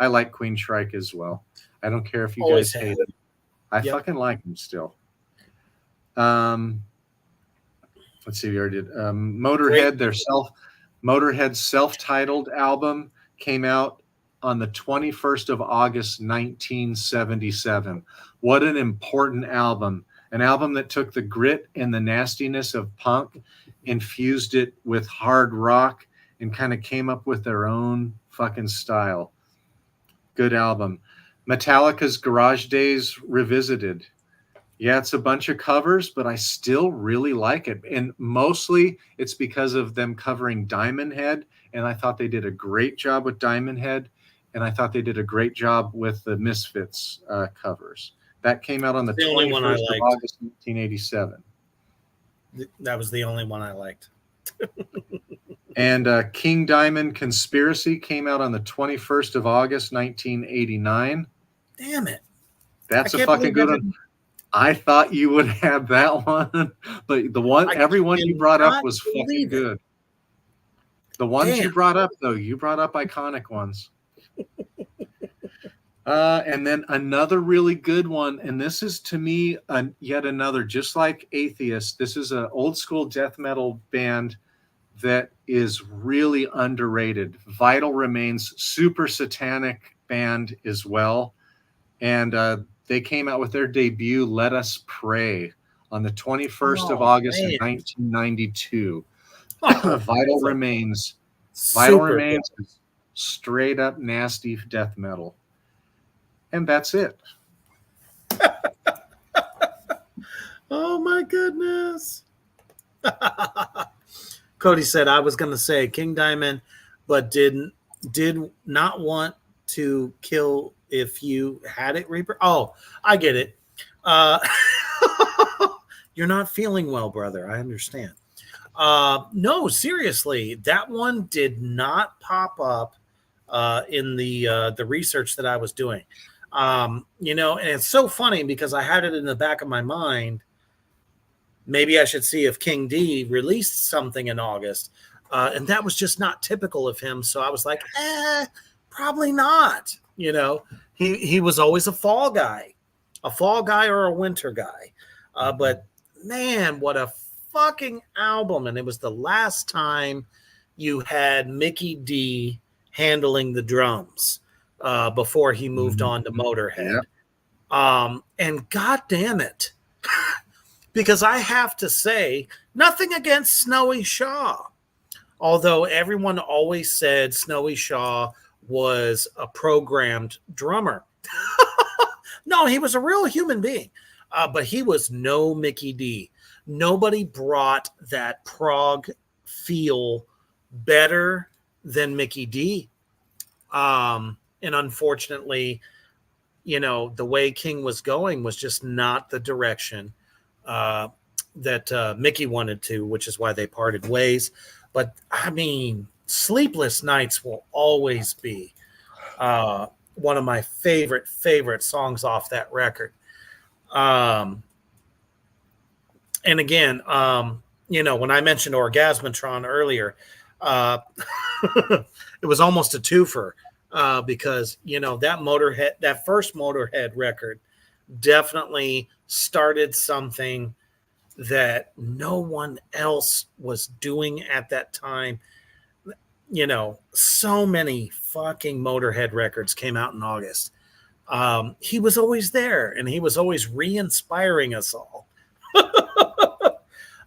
like Queensryche as well. I don't care if you Always guys hate have. it. I Yep. fucking like them still. Let's see, we already did. Motorhead, Motorhead's self-titled album came out on the 21st of August, 1977. What an important album. An album that took the grit and the nastiness of punk, infused it with hard rock, and kind of came up with their own fucking style. Good album. Metallica's Garage Days Revisited. Yeah, it's a bunch of covers, but I still really like it. And mostly it's because of them covering Diamond Head. And I thought they did a great job with Diamond Head. And I thought they did a great job with the Misfits covers. That came out on the The only one I 21st of liked. August, 1987. That was the only one I liked. And King Diamond Conspiracy came out on the 21st of August, 1989. Damn it. That's I a can't fucking believe good I one. I thought you would have that one, but everyone you brought up was fucking believe it. good. The ones you Damn. brought up, though, you brought up iconic ones. And then another really good one, and this is to me yet another, just like Atheist. This is an old school death metal band that is really underrated. Vital Remains, super satanic band as well, and they came out with their debut, Let Us Pray, on the 21st of August in 1992. Vital Remains. Vital Super Remains is straight up nasty death metal. And that's it. Oh my goodness. Cody said I was going to say King Diamond, but did not want to kill if you had it, Reaper. Oh, I get it. You're not feeling well, brother. I understand. No, seriously, that one did not pop up in the research that I was doing. And it's so funny because I had it in the back of my mind. Maybe I should see if King D released something in August. And that was just not typical of him. So I was like, probably not. He was always a fall guy or a winter guy. But man, what a fucking album. And it was the last time you had Mickey D handling the drums before he moved on to Motorhead. Yeah. And God damn it. Because I have to say, nothing against Snowy Shaw. Although everyone always said Snowy Shaw was a programmed drummer. No, he was a real human being. But he was no Mickey D. Nobody brought that prog feel better than Mickey D. And unfortunately, the way King was going was just not the direction that Mickey wanted to, which is why they parted ways. But I mean, Sleepless Nights will always be one of my favorite songs off that record. And again, when I mentioned Orgasmatron earlier, it was almost a twofer because, that first Motorhead record definitely started something that no one else was doing at that time. So many fucking Motorhead records came out in August. He was always there and he was always re-inspiring us all.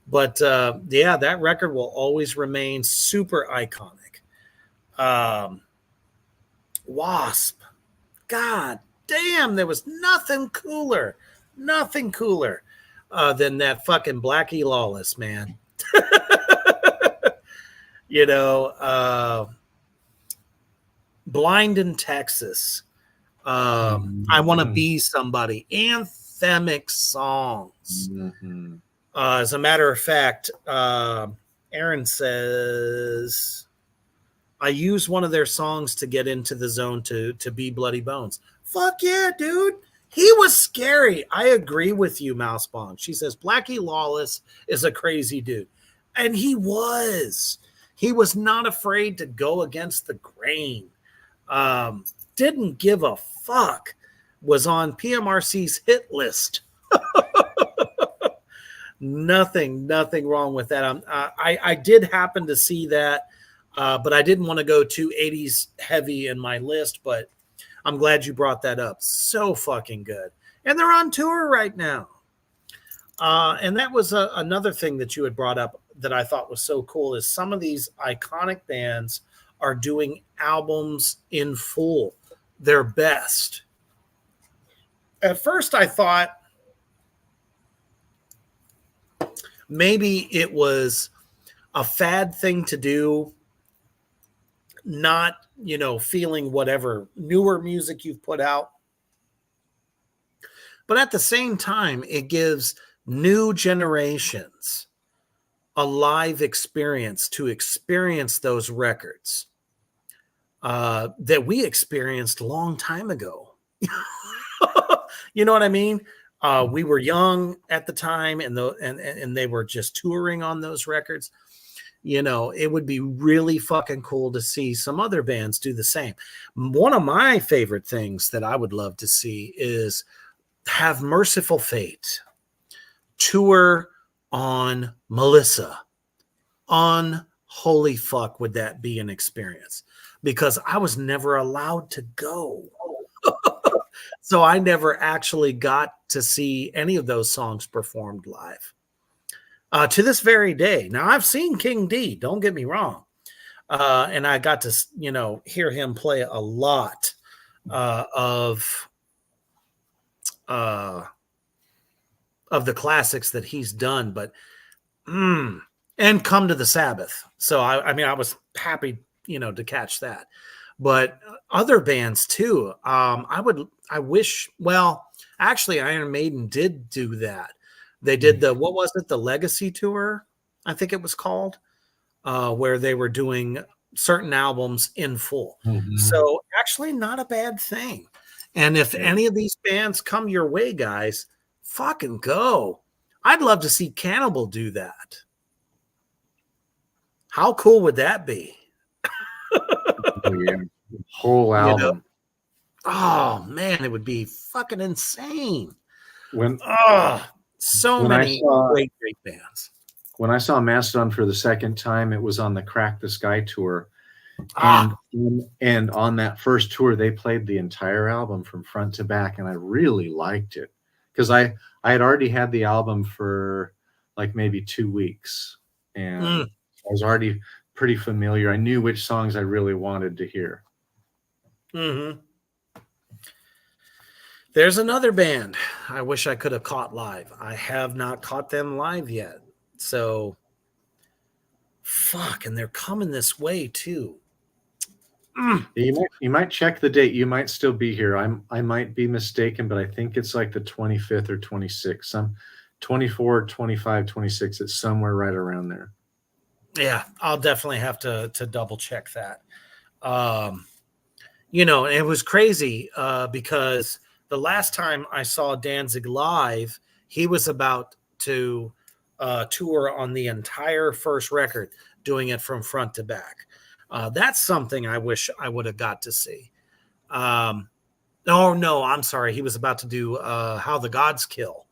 But that record will always remain super iconic. Wasp. God damn, there was nothing cooler than that fucking Blackie Lawless, man. You know, Blind in Texas. I Want to Be Somebody. Anthemic songs. Mhm. As a matter of fact, Aaron says, I use one of their songs to get into the zone to Be Bloody Bones. Fuck yeah, dude. He was scary. I agree with you, Mousebong. She says, Blackie Lawless is a crazy dude. And he was. He was not afraid to go against the grain. Didn't give a fuck. Was on PMRC's hit list. Nothing wrong with that. I did happen to see that, but I didn't want to go too 80s heavy in my list, but I'm glad you brought that up. So fucking good. And they're on tour right now. And that was another thing that you had brought up that I thought was so cool is some of these iconic bands are doing albums in full, their best. At first I thought maybe it was a fad thing to do, not, feeling whatever newer music you've put out. But at the same time, it gives new generations a live experience to experience those records that we experienced a long time ago. You know what I mean? We were young at the time, and they were just touring on those records. It would be really fucking cool to see some other bands do the same. One of my favorite things that I would love to see is have Merciful Fate tour on Melissa. Holy fuck, would that be an experience? Because I was never allowed to go. So I never actually got to see any of those songs performed live. To this very day. Now, I've seen King D, don't get me wrong. And I got to, hear him play a lot of the classics that he's done, but and Come to the Sabbath. So I was happy, to catch that. But other bands too. Actually Iron Maiden did do that. They did what was it? The Legacy Tour, I think it was called, where they were doing certain albums in full. Mm-hmm. So actually not a bad thing. And if any of these bands come your way, guys, fucking go. I'd love to see Cannibal do that. How cool would that be? Oh, yeah. Whole album. Oh, man, it would be fucking insane. When many great bands. When I saw Mastodon for the second time, it was on the Crack the Sky tour. And on that first tour, they played the entire album from front to back, and I really liked it because I had already had the album for like maybe 2 weeks, and I was already pretty familiar. I knew which songs I really wanted to hear. Mm-hmm. There's another band I wish I could have caught live. I have not caught them live yet. So, fuck, and they're coming this way too. You might check the date. You might still be here. I might be mistaken, but I think it's like the 25th or 26th. Some 24, 25, 26. It's somewhere right around there. Yeah, I'll definitely have to double check that. It was crazy because the last time I saw Danzig live, he was about to tour on the entire first record, doing it from front to back. That's something I wish I would have got to see. No, I'm sorry. He was about to do How the Gods Kill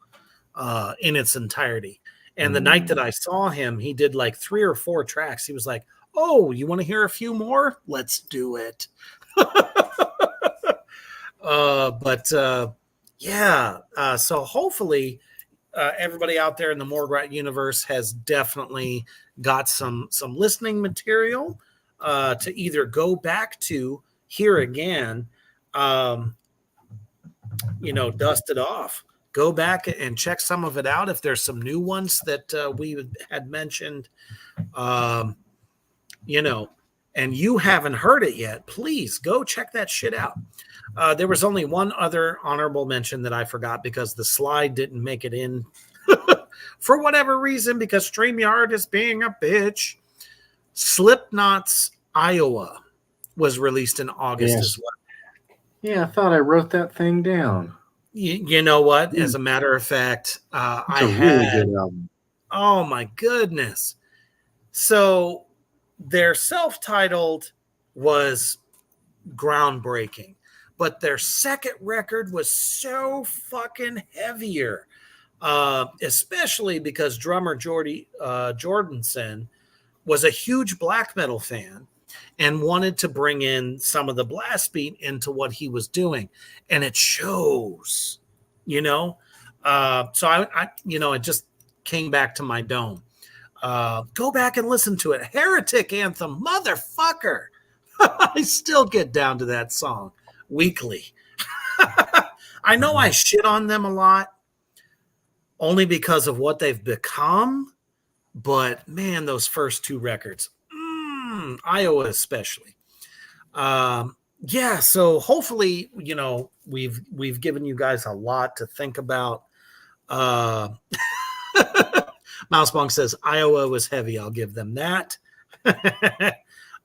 in its entirety. And the night that I saw him, he did like 3 or 4 tracks. He was like, oh, you want to hear a few more? Let's do it. So hopefully everybody out there in the Morgrat universe has definitely got some listening material to either go back to, hear again, dusted off. Go back and check some of it out. If there's some new ones that we had mentioned, um, and you haven't heard it yet, please go check that shit out. There was only one other honorable mention that I forgot because the slide didn't make it in for whatever reason, because StreamYard is being a bitch. Slipknot's Iowa was released in August as well. Yeah, I thought I wrote that thing down. You know what? As a matter of fact, It's a really good album. Oh my goodness. So their self-titled was groundbreaking, but their second record was so fucking heavier, especially because drummer Jordanson was a huge black metal fan and wanted to bring in some of the blast beat into what he was doing, and it shows, so I it just came back to my dome. Go back and listen to it. Heretic Anthem, motherfucker. I still get down to that song weekly. I know I shit on them a lot only because of what they've become, but man, those first two records, Iowa especially. So hopefully, we've given you guys a lot to think about. Mousebong says Iowa was heavy. I'll give them that.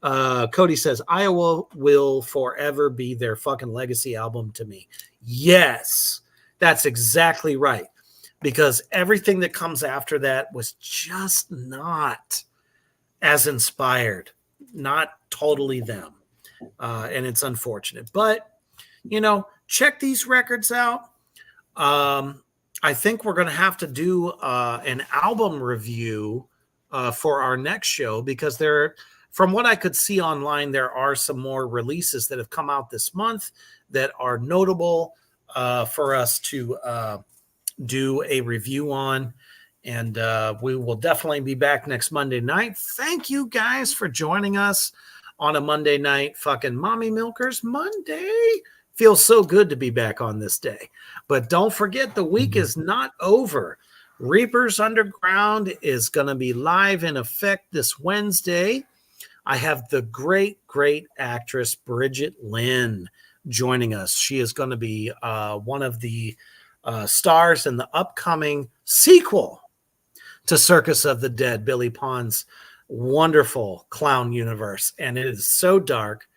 Cody says Iowa will forever be their fucking legacy album to me. Yes, that's exactly right. Because everything that comes after that was just not as inspired, not totally them. And it's unfortunate. But, check these records out. I think we're going to have to do an album review for our next show, because from what I could see online, there are some more releases that have come out this month that are notable for us to do a review on. And we will definitely be back next Monday night. Thank you guys for joining us on a Monday night. Fucking Mommy Milkers Monday. Feels so good to be back on this day. But don't forget, the week is not over. Reapers Underground is going to be live in effect this Wednesday. I have the great, great actress Bridget Lynn joining us. She is going to be one of the stars in the upcoming sequel to Circus of the Dead, Billy Pond's wonderful clown universe. And it is so dark,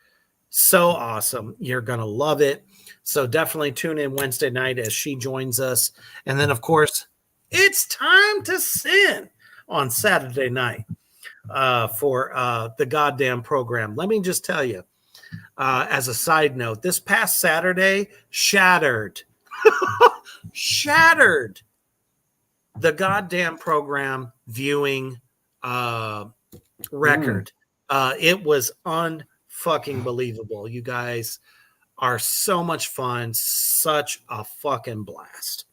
so awesome. You're going to love it. So definitely tune in Wednesday night as she joins us. And then, of course, it's Time to Sin on Saturday night for the goddamn program. Let me just tell you, as a side note, this past Saturday shattered the goddamn program viewing record. It was unfucking believable. You guys are so much fun, such a fucking blast.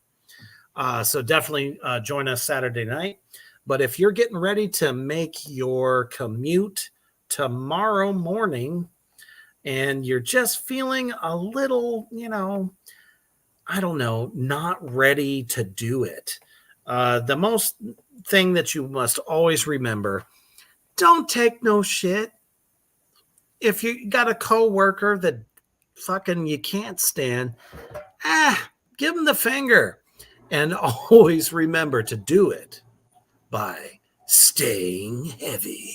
So definitely join us Saturday night. But if you're getting ready to make your commute tomorrow morning and you're just feeling a little, I don't know, not ready to do it, the most thing that you must always remember, don't take no shit. If you got a coworker that fucking you can't stand, give them the finger. And always remember to do it by staying heavy.